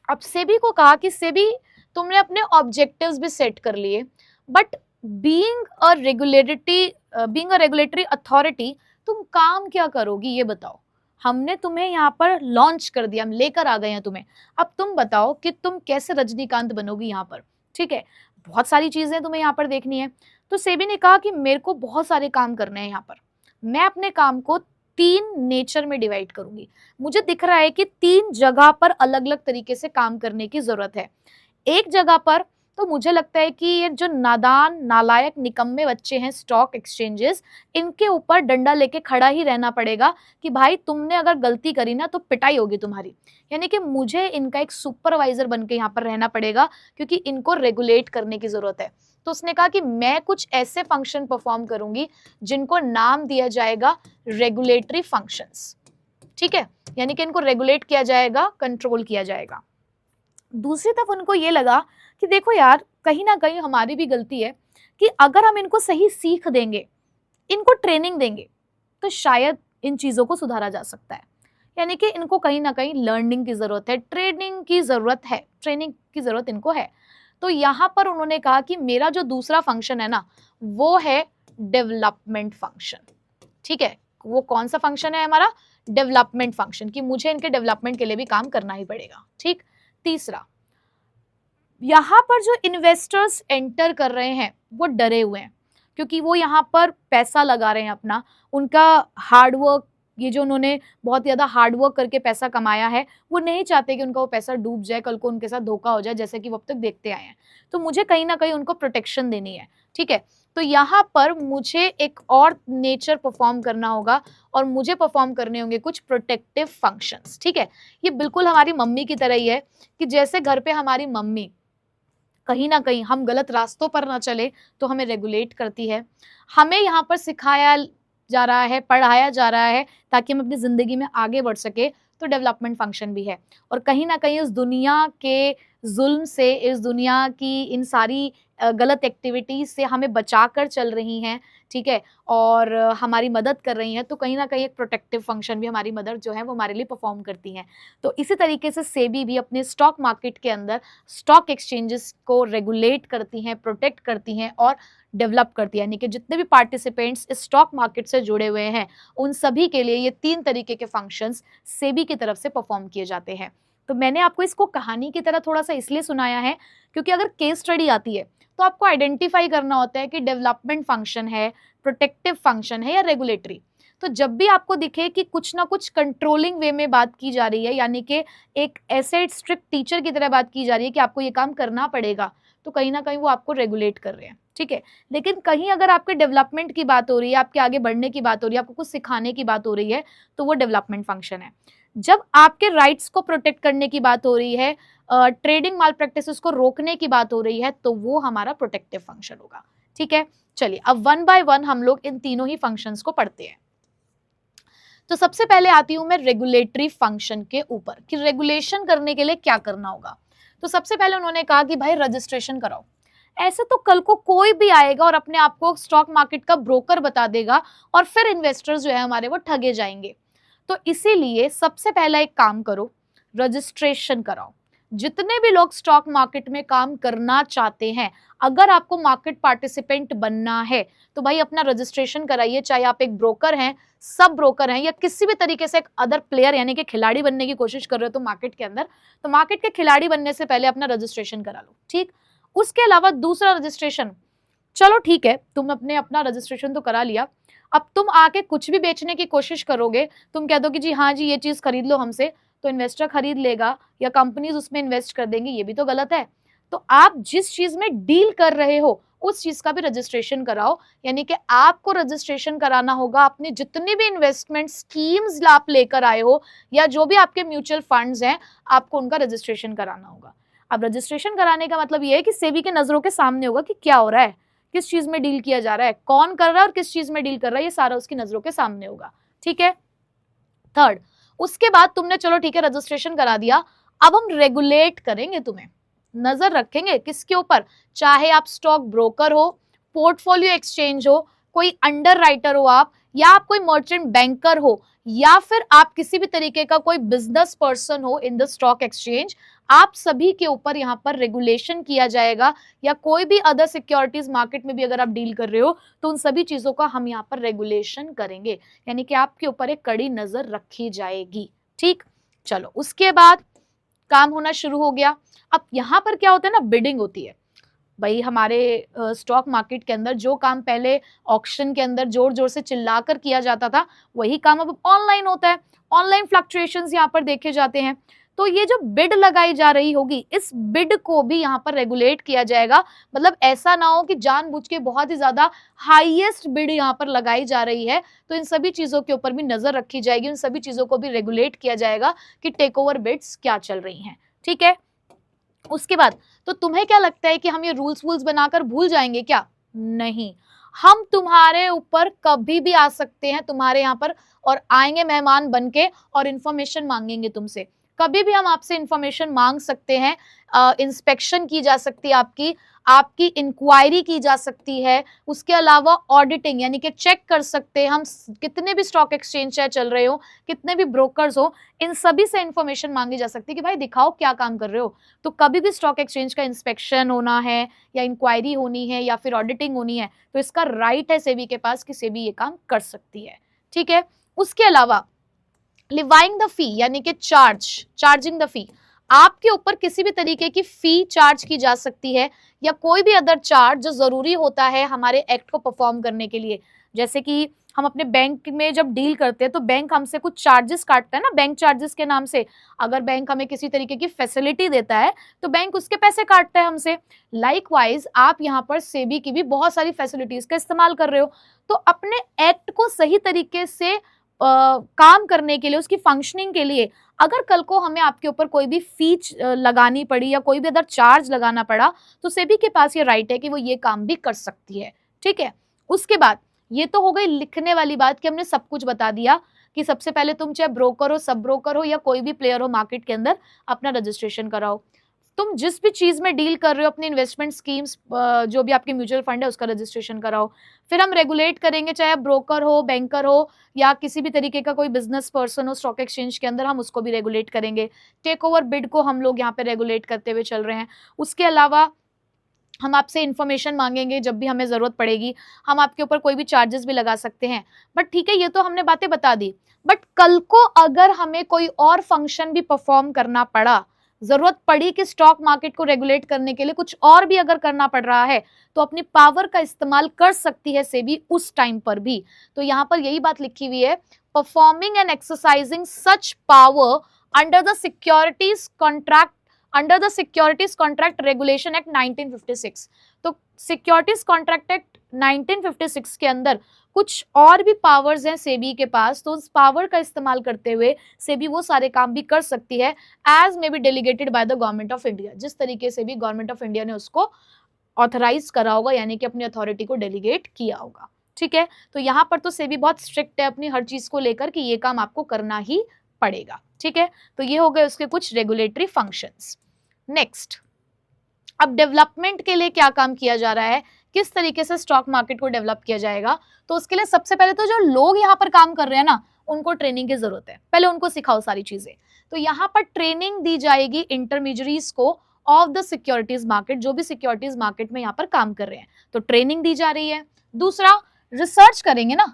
अब सेबी को कहा कि सेबी, तुमने अपने ऑब्जेक्टिव्स भी सेट कर लिए, but being a regulatory authority, तुम काम क्या करोगी ये बताओ। हमने तुम्हें यहाँ पर लॉन्च कर दिया, हम लेकर आ गए हैं तुम्हें, अब तुम बताओ कि तुम कैसे रजनीकांत बनोगी यहाँ पर। ठीक है, बहुत सारी चीजें तुम्हें यहाँ पर देखनी है। तो सेबी ने कहा कि मेरे को बहुत सारे काम करने हैं यहाँ पर, मैं अपने काम को 3 नेचर में डिवाइड करूंगी। मुझे दिख रहा है कि 3 जगह पर अलग अलग तरीके से काम करने की जरूरत है। एक जगह पर तो मुझे लगता है कि ये जो नादान नालायक निकम्मे बच्चे हैं स्टॉक एक्सचेंजेस, इनके ऊपर डंडा लेके खड़ा ही रहना पड़ेगा, कि भाई तुमने अगर गलती करी ना तो पिटाई होगी तुम्हारी। यानी कि मुझे इनका एक सुपरवाइजर बन के यहाँ पर रहना पड़ेगा, क्योंकि इनको रेगुलेट करने की जरूरत है। तो उसने कहा कि मैं कुछ ऐसे फंक्शन परफॉर्म करूंगी जिनको नाम दिया जाएगा रेगुलेटरी फंक्शंस। ठीक है, यानी कि इनको रेगुलेट किया जाएगा, कंट्रोल किया जाएगा। दूसरी तरफ उनको ये लगा कि देखो यार, कहीं ना कहीं हमारी भी गलती है, कि अगर हम इनको सही सीख देंगे, इनको ट्रेनिंग देंगे, तो शायद इन चीजों को सुधारा जा सकता है। यानी कि इनको कहीं ना कहीं लर्निंग की जरूरत है, ट्रेनिंग की जरूरत है, ट्रेनिंग की जरूरत इनको है। तो यहां पर उन्होंने कहा कि मेरा जो दूसरा फंक्शन है ना, वो है डेवलपमेंट फंक्शन। ठीक है, वो कौन सा फंक्शन है हमारा, डेवलपमेंट फंक्शन, कि मुझे इनके डेवलपमेंट के लिए भी काम करना ही पड़ेगा। ठीक, तीसरा, यहां पर जो इन्वेस्टर्स एंटर कर रहे हैं वो डरे हुए हैं, क्योंकि वो यहाँ पर पैसा लगा रहे हैं अपना, उनका हार्डवर्क, ये जो उन्होंने बहुत ज़्यादा हार्डवर्क करके पैसा कमाया है, वो नहीं चाहते कि उनका वो पैसा डूब जाए, कल को उनके साथ धोखा हो जाए, जैसे कि वो अब तक देखते आए हैं। तो मुझे कहीं ना कहीं उनको प्रोटेक्शन देनी है। ठीक है, तो यहाँ पर मुझे एक और नेचर परफॉर्म करना होगा, और मुझे परफॉर्म करने होंगे कुछ प्रोटेक्टिव फंक्शंस। ठीक है, ये बिल्कुल हमारी मम्मी की तरह ही है, कि जैसे घर पे हमारी मम्मी कहीं ना कहीं हम गलत रास्तों पर ना चले तो हमें रेगुलेट करती है, हमें यहाँ पर सिखाया जा रहा है, पढ़ाया जा रहा है, ताकि हम अपनी ज़िंदगी में आगे बढ़ सके। तो डेवलपमेंट फंक्शन भी है, और कहीं ना कहीं इस दुनिया के जुल्म से, इस दुनिया की इन सारी गलत एक्टिविटीज से हमें बचा कर चल रही हैं। ठीक है, और हमारी मदद कर रही हैं, तो कहीं ना कहीं एक प्रोटेक्टिव फंक्शन भी हमारी मदर जो है वो हमारे लिए परफॉर्म करती हैं। तो इसी तरीके से सेबी भी अपने स्टॉक मार्केट के अंदर स्टॉक एक्सचेंजेस को रेगुलेट करती हैं, प्रोटेक्ट करती हैं और डेवलप करती है। यानी कि जितने भी पार्टिसिपेंट्स इस स्टॉक मार्केट से जुड़े हुए हैं, उन सभी के लिए ये 3 तरीके के फंक्शंस सेबी की तरफ से परफॉर्म किए जाते हैं। तो मैंने आपको इसको कहानी की तरह थोड़ा सा इसलिए सुनाया है, क्योंकि अगर केस स्टडी आती है तो आपको आइडेंटिफाई करना होता है कि डेवलपमेंट फंक्शन है, प्रोटेक्टिव फंक्शन है या रेगुलेटरी। तो जब भी आपको दिखे कि कुछ ना कुछ कंट्रोलिंग वे में बात की जा रही है, यानी कि एक ऐसे स्ट्रिक्ट टीचर की तरह बात की जा रही है कि आपको ये काम करना पड़ेगा, तो कहीं ना कहीं वो आपको रेगुलेट कर रहे हैं। ठीक है, लेकिन कहीं अगर आपके डेवलपमेंट की बात हो रही है, आपके आगे बढ़ने की बात हो रही है, आपको कुछ सिखाने की बात हो रही है, तो वो डेवलपमेंट फंक्शन है। जब आपके राइट्स को प्रोटेक्ट करने की बात हो रही है, ट्रेडिंग माल प्रैक्टिसेस को रोकने की बात हो रही है, तो वो हमारा प्रोटेक्टिव फंक्शन होगा। ठीक है, चलिए अब वन बाय वन हम लोग इन तीनों ही फंक्शंस को पढ़ते हैं। तो सबसे पहले आती हूं मैं रेगुलेटरी फंक्शन के ऊपर कि रेगुलेशन करने के लिए क्या करना होगा। तो सबसे पहले उन्होंने कहा कि भाई रजिस्ट्रेशन कराओ। ऐसे तो कल को कोई भी आएगा और अपने आप को स्टॉक मार्केट का ब्रोकर बता देगा और फिर इन्वेस्टर्स जो है हमारे वो ठगे जाएंगे। तो इसीलिए सबसे पहला एक काम करो, रजिस्ट्रेशन कराओ। जितने भी लोग स्टॉक मार्केट में काम करना चाहते हैं, अगर आपको मार्केट पार्टिसिपेंट बनना है तो भाई अपना रजिस्ट्रेशन कराइए। चाहे आप एक ब्रोकर हैं, सब ब्रोकर हैं, या किसी भी तरीके से एक अदर प्लेयर यानी कि खिलाड़ी बनने की कोशिश कर रहे हो तो मार्केट के अंदर, तो मार्केट के खिलाड़ी बनने से पहले अपना रजिस्ट्रेशन करा लो। ठीक, उसके अलावा दूसरा रजिस्ट्रेशन, चलो ठीक है तुम अपना रजिस्ट्रेशन तो करा लिया, अब तुम आके कुछ भी बेचने की कोशिश करोगे, तुम कह दो कि जी हाँ जी ये चीज खरीद लो हमसे, तो इन्वेस्टर खरीद लेगा या कंपनीज उसमें इन्वेस्ट कर देंगी, ये भी तो गलत है। तो आप जिस चीज में डील कर रहे हो उस चीज का भी रजिस्ट्रेशन कराओ। यानी कि आपको रजिस्ट्रेशन कराना होगा अपने जितनी भी इन्वेस्टमेंट स्कीम्स आप लेकर आए हो या जो भी आपके म्यूचुअल फंड्स हैं, आपको उनका रजिस्ट्रेशन कराना होगा। अब रजिस्ट्रेशन कराने का मतलब ये है कि सेबी के नजरों के सामने होगा कि क्या हो रहा है, किस चीज में डील किया जा रहा है, कौन कर रहा है और किस चीज में डील कर रहा है, ये सारा उसकी नजरों के सामने होगा। ठीक है। थर्ड, उसके बाद तुमने चलो ठीक है रजिस्ट्रेशन करा दिया, अब हम रेगुलेट करेंगे, तुम्हें नजर रखेंगे किसके ऊपर, चाहे आप स्टॉक ब्रोकर हो, पोर्टफोलियो एक्सचेंज हो, कोई अंडर राइटर हो आप, या आप कोई मर्चेंट बैंकर हो, या फिर आप किसी भी तरीके का कोई बिजनेस पर्सन हो इन द स्टॉक एक्सचेंज, आप सभी के ऊपर यहाँ पर रेगुलेशन किया जाएगा। या कोई भी अदर सिक्योरिटीज मार्केट में भी अगर आप डील कर रहे हो तो उन सभी चीजों का हम यहाँ पर रेगुलेशन करेंगे, यानी कि आपके ऊपर एक कड़ी नजर रखी जाएगी। ठीक, चलो उसके बाद काम होना शुरू हो गया। अब यहाँ पर क्या होता है ना, बिडिंग होती है। भाई हमारे स्टॉक मार्केट के अंदर जो काम पहले ऑक्शन के अंदर जोर जोर से चिल्लाकर किया जाता था, वही काम अब ऑनलाइन होता है। ऑनलाइन फ्लक्चुएशंस यहाँ पर देखे जाते हैं। तो ये जो बिड लगाई जा रही होगी, इस बिड को भी यहाँ पर रेगुलेट किया जाएगा। मतलब ऐसा ना हो कि जानबूझ के बहुत ही ज्यादा हाईएस्ट बिड यहाँ पर लगाई जा रही है, तो इन सभी चीजों के ऊपर भी नजर रखी जाएगी, उन सभी चीजों को भी रेगुलेट किया जाएगा कि टेक ओवर बिड्स क्या चल रही हैं। ठीक है। उसके बाद तो तुम्हें क्या लगता है कि हम ये रूल्स वूल्स बनाकर भूल जाएंगे क्या? नहीं, हम तुम्हारे ऊपर कभी भी आ सकते हैं, तुम्हारे यहाँ पर, और आएंगे मेहमान बनके और इंफॉर्मेशन मांगेंगे तुमसे। कभी भी हम आपसे इंफॉर्मेशन मांग सकते हैं, इंस्पेक्शन की जा सकती है, आपकी इंक्वायरी की जा सकती है। उसके अलावा ऑडिटिंग यानी कि चेक कर सकते हैं हम, कितने भी स्टॉक एक्सचेंज चाहे चल रहे हो, कितने भी ब्रोकर्स हो, इन सभी से इंफॉर्मेशन मांगी जा सकती है कि भाई दिखाओ क्या काम कर रहे हो। तो कभी भी स्टॉक एक्सचेंज का इंस्पेक्शन होना है या इंक्वायरी होनी है या फिर ऑडिटिंग होनी है, तो इसका राइट है सेबी के पास कि सेबी ये काम कर सकती है। ठीक है। उसके अलावा लिवाइंग द फी यानी कि चार्जिंग द फी, आपके ऊपर किसी भी तरीके की फी चार्ज की जा सकती है या कोई भी अदर चार्ज जो जरूरी होता है हमारे एक्ट को परफॉर्म करने के लिए। जैसे कि हम अपने बैंक में जब डील करते हैं तो बैंक हमसे कुछ चार्जेस काटता है ना, बैंक चार्जेस के नाम से। अगर बैंक हमें किसी तरीके की फैसिलिटी देता है तो बैंक उसके पैसे काटता है हमसे। लाइकवाइज आप यहाँ पर सेबी की भी बहुत सारी फैसिलिटीज का इस्तेमाल कर रहे हो, तो अपने एक्ट को सही तरीके से काम करने के लिए, उसकी फंक्शनिंग के लिए, अगर कल को हमें आपके ऊपर कोई भी फी लगानी पड़ी या कोई भी अदर चार्ज लगाना पड़ा, तो सेबी के पास ये राइट है कि वो ये काम भी कर सकती है। ठीक है। उसके बाद ये तो हो गई लिखने वाली बात कि हमने सब कुछ बता दिया कि सबसे पहले तुम चाहे ब्रोकर हो, सब ब्रोकर हो या कोई भी प्लेयर हो मार्केट के अंदर, अपना रजिस्ट्रेशन कराओ। तुम जिस भी चीज में डील कर रहे हो, अपनी इन्वेस्टमेंट स्कीम्स जो भी आपके म्यूचुअल फंड है उसका रजिस्ट्रेशन कराओ। फिर हम रेगुलेट करेंगे, चाहे ब्रोकर हो, बैंकर हो या किसी भी तरीके का कोई बिजनेस पर्सन हो स्टॉक एक्सचेंज के अंदर, हम उसको भी रेगुलेट करेंगे। टेक ओवर बिड को हम लोग यहाँ पे रेगुलेट करते हुए चल रहे हैं। उसके अलावा हम आपसे इन्फॉर्मेशन मांगेंगे जब भी हमें जरूरत पड़ेगी, हम आपके ऊपर कोई भी चार्जेस भी लगा सकते हैं। बट ठीक है, ये तो हमने बातें बता दी। बट कल को अगर हमें कोई और फंक्शन भी परफॉर्म करना पड़ा, जरूरत पड़ी कि स्टॉक मार्केट को रेगुलेट करने के लिए कुछ और भी अगर करना पड़ रहा है, तो अपनी पावर का इस्तेमाल कर सकती है सेबी उस टाइम पर भी। तो यहाँ पर यही बात लिखी हुई है, performing and exercising such power under the securities contract regulation act 1956। तो सिक्योरिटीज कॉन्ट्रैक्ट एक्ट 1956 के अंदर कुछ और भी पावर्स हैं सेबी के पास, तो उस पावर का इस्तेमाल करते हुए सेबी वो सारे काम भी कर सकती है as may be delegated by the government of India, जिस तरीके से भी गवर्नमेंट ऑफ इंडिया ने उसको ऑथराइज करा होगा, यानी कि अपनी अथॉरिटी को डेलीगेट किया होगा। ठीक है, तो यहाँ पर तो सेबी बहुत स्ट्रिक्ट है अपनी हर चीज को लेकर कि ये काम आपको करना ही पड़ेगा। ठीक है, तो ये हो गए उसके कुछ रेगुलेटरी फंक्शंस। नेक्स्ट, अब डेवलपमेंट के लिए क्या काम किया जा रहा है, किस तरीके से स्टॉक मार्केट को डेवलप किया जाएगा, तो उसके लिए सबसे पहले तो जो लोग यहाँ पर काम कर रहे हैं ना, उनको ट्रेनिंग की जरूरत है, पहले उनको सिखाओ सारी चीजें। तो यहाँ पर ट्रेनिंग दी जाएगी इंटरमीडियरीज को ऑफ द सिक्योरिटीज मार्केट, जो भी सिक्योरिटीज मार्केट में यहाँ पर काम कर रहे हैं, तो ट्रेनिंग दी जा रही है। दूसरा, रिसर्च करेंगे ना,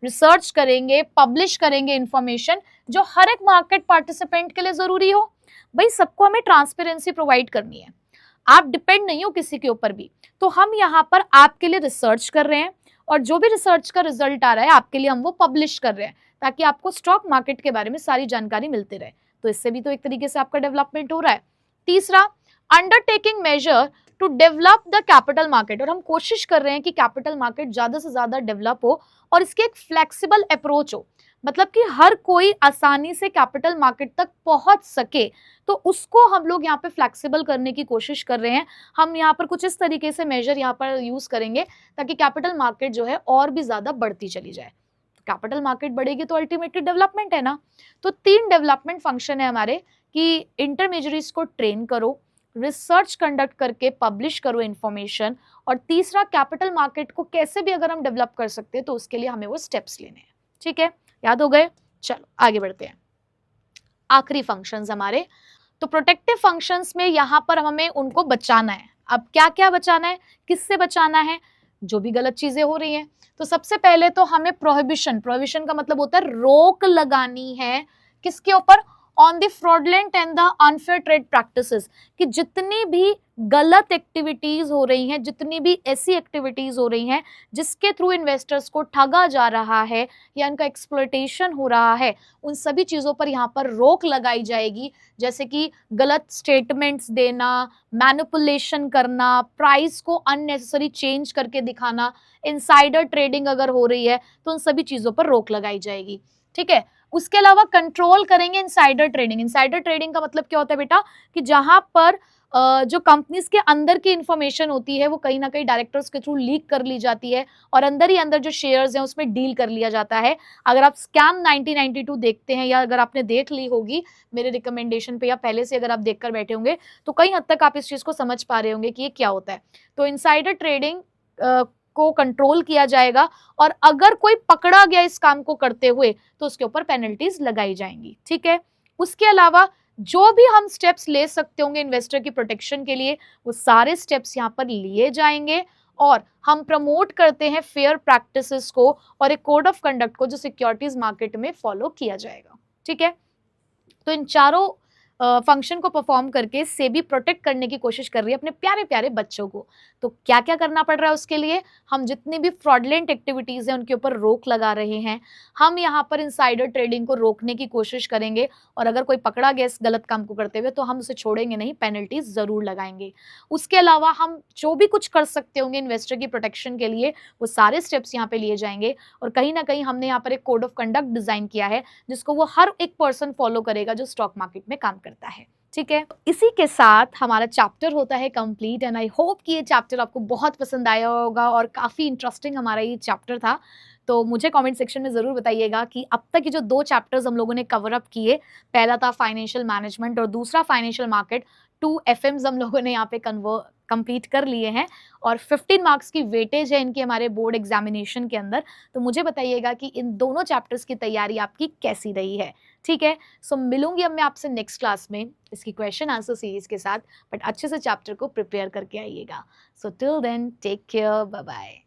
रिसर्च करेंगे, पब्लिश करेंगे इंफॉर्मेशन जो हर एक मार्केट पार्टिसिपेंट के लिए जरूरी हो। भाई सबको हमें ट्रांसपेरेंसी प्रोवाइड करनी है, आप डिपेंड नहीं हो किसी के ऊपर भी, तो हम यहाँ पर आपके लिए रिसर्च कर रहे हैं और जो भी रिसर्च का रिजल्ट आ रहा है आपके लिए हम वो पब्लिश कर रहे हैं, ताकि आपको स्टॉक मार्केट के बारे में सारी जानकारी मिलती रहे। तो इससे भी तो एक तरीके से आपका डेवलपमेंट हो रहा है। तीसरा, undertaking measure to develop the capital market, और हम कोशिश कर रहे हैं कि कैपिटल मार्केट ज्यादा से ज्यादा डेवलप हो और इसकी एक फ्लेक्सिबल अप्रोच हो, मतलब कि हर कोई आसानी से कैपिटल मार्केट तक पहुंच सके, तो उसको हम लोग यहाँ पे फ्लेक्सिबल करने की कोशिश कर रहे हैं। हम यहाँ पर कुछ इस तरीके से मेजर यहाँ पर यूज करेंगे ताकि कैपिटल मार्केट जो है और भी ज्यादा बढ़ती चली जाए। कैपिटल मार्केट बढ़ेगी तो अल्टीमेटली डेवलपमेंट है ना। तो 3 डेवलपमेंट फंक्शन है हमारे कि इंटरमीडियरीज को ट्रेन करो, रिसर्च कंडक्ट करके पब्लिश करो इंफॉर्मेशन, और तीसरा कैपिटल मार्केट को कैसे भी अगर हम डेवलप कर सकते हैं तो उसके लिए हमें वो स्टेप्स लेने हैं। ठीक है, याद हो गए? चलो आगे बढ़ते हैं। आखिरी फंक्शंस हमारे, तो प्रोटेक्टिव फंक्शंस में यहाँ पर हमें उनको बचाना है। अब क्या क्या बचाना है, किससे बचाना है, जो भी गलत चीजें हो रही हैं। तो सबसे पहले तो हमें प्रोहिबिशन, प्रोहिबिशन का मतलब होता है रोक लगानी है, किसके ऊपर, on the fraudulent and the unfair trade practices, कि जितनी भी गलत एक्टिविटीज हो रही हैं, जितनी भी ऐसी एक्टिविटीज हो रही हैं जिसके थ्रू इन्वेस्टर्स को ठगा जा रहा है या उनका एक्सप्लॉयटेशन हो रहा है, उन सभी चीजों पर यहाँ पर रोक लगाई जाएगी। जैसे कि गलत स्टेटमेंट्स देना, मैनिपुलेशन करना, प्राइस को अननेसेसरी चेंज करके दिखाना, इनसाइडर ट्रेडिंग अगर हो रही है तो उन सभी चीजों पर रोक लगाई जाएगी। ठीक है, उसके अलावा कंट्रोल करेंगे इनसाइडर ट्रेडिंग। इनसाइडर ट्रेडिंग का मतलब क्या होता है बेटा, कि जहां पर जो कंपनीज के अंदर की इंफॉर्मेशन होती है वो कहीं ना कहीं डायरेक्टर्स के थ्रू लीक कर ली जाती है और अंदर ही अंदर जो शेयर्स हैं उसमें डील कर लिया जाता है। अगर आप स्कैम 1992 देखते हैं या अगर आपने देख ली होगी मेरे रिकमेंडेशन पे या पहले से अगर आप देखकर बैठे होंगे तो कई हद तक आप इस चीज को समझ पा रहे होंगे कि ये क्या होता है। तो इनसाइडर ट्रेडिंग को कंट्रोल किया जाएगा और अगर कोई पकड़ा गया इस काम को करते हुए तो उसके ऊपर पेनल्टीज लगाई जाएंगी। ठीक है, उसके अलावा जो भी हम स्टेप्स ले सकते होंगे इन्वेस्टर की प्रोटेक्शन के लिए वो सारे स्टेप्स यहाँ पर लिए जाएंगे और हम प्रमोट करते हैं फेयर प्रैक्टिसेस को और एक कोड ऑफ कंडक्ट को जो सिक्योरिटीज मार्केट में फॉलो किया जाएगा। ठीक है, तो इन चारों फंक्शन को परफॉर्म करके सेबी प्रोटेक्ट करने की कोशिश कर रही है अपने प्यारे प्यारे बच्चों को। तो क्या क्या करना पड़ रहा है उसके लिए, हम जितनी भी फ्रॉडलेंट एक्टिविटीज हैं उनके ऊपर रोक लगा रहे हैं, हम यहाँ पर इनसाइडर ट्रेडिंग को रोकने की कोशिश करेंगे और अगर कोई पकड़ा गया इस गलत काम को करते हुए तो हम उसे छोड़ेंगे नहीं, पेनल्टीज जरूर लगाएंगे। उसके अलावा हम जो भी कुछ कर सकते होंगे इन्वेस्टर की प्रोटेक्शन के लिए वो सारे स्टेप्स यहाँ पे लिए जाएंगे और कहीं ना कहीं हमने यहाँ पर एक कोड ऑफ कंडक्ट डिजाइन किया है जिसको वो हर एक पर्सन फॉलो करेगा जो स्टॉक मार्केट में काम करता है। ठीक है, इसी के साथ हमारा चैप्टर होता है कंप्लीट एंड आई होप कि ये चैप्टर आपको बहुत पसंद आया होगा और काफी इंटरेस्टिंग हमारा ये चैप्टर था। तो मुझे कमेंट सेक्शन में जरूर बताइएगा कि अब तक ये जो 2 चैप्टर्स हम लोगों ने कवर अप किए, पहला था फाइनेंशियल मैनेजमेंट और दूसरा फाइनेंशियल मार्केट, 2 FMs हम लोगों ने यहाँ पे कंप्लीट कर लिए हैं और 15 मार्क्स की वेटेज है इनकी हमारे बोर्ड एग्जामिनेशन के अंदर। तो मुझे बताइएगा कि इन दोनों चैप्टर्स की तैयारी आपकी कैसी रही है। ठीक है, सो मिलूंगी अब मैं आपसे नेक्स्ट क्लास में इसकी क्वेश्चन आंसर सीरीज के साथ, बट अच्छे से चैप्टर को प्रिपेयर करके आइएगा। So till then take care, bye bye.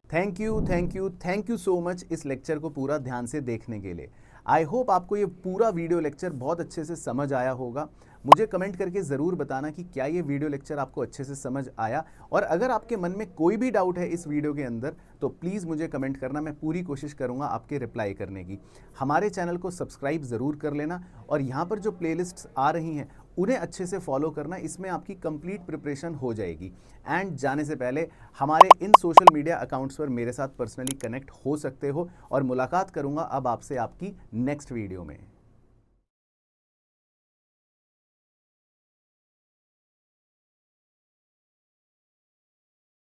Thank you so much इस लेक्चर को पूरा ध्यान से देखने के लिए। आई होप आपको ये पूरा वीडियो लेक्चर बहुत अच्छे से समझ आया होगा। मुझे कमेंट करके ज़रूर बताना कि क्या ये वीडियो लेक्चर आपको अच्छे से समझ आया, और अगर आपके मन में कोई भी डाउट है इस वीडियो के अंदर तो प्लीज़ मुझे कमेंट करना, मैं पूरी कोशिश करूँगा आपके रिप्लाई करने की। हमारे चैनल को सब्सक्राइब ज़रूर कर लेना और यहाँ पर जो प्लेलिस्ट्स आ रही हैं उन्हें अच्छे से फॉलो करना, इसमें आपकी कंप्लीट प्रिपरेशन हो जाएगी। एंड जाने से पहले हमारे इन सोशल मीडिया अकाउंट्स पर मेरे साथ पर्सनली कनेक्ट हो सकते हो और मुलाकात करूँगा अब आपसे आपकी नेक्स्ट वीडियो में।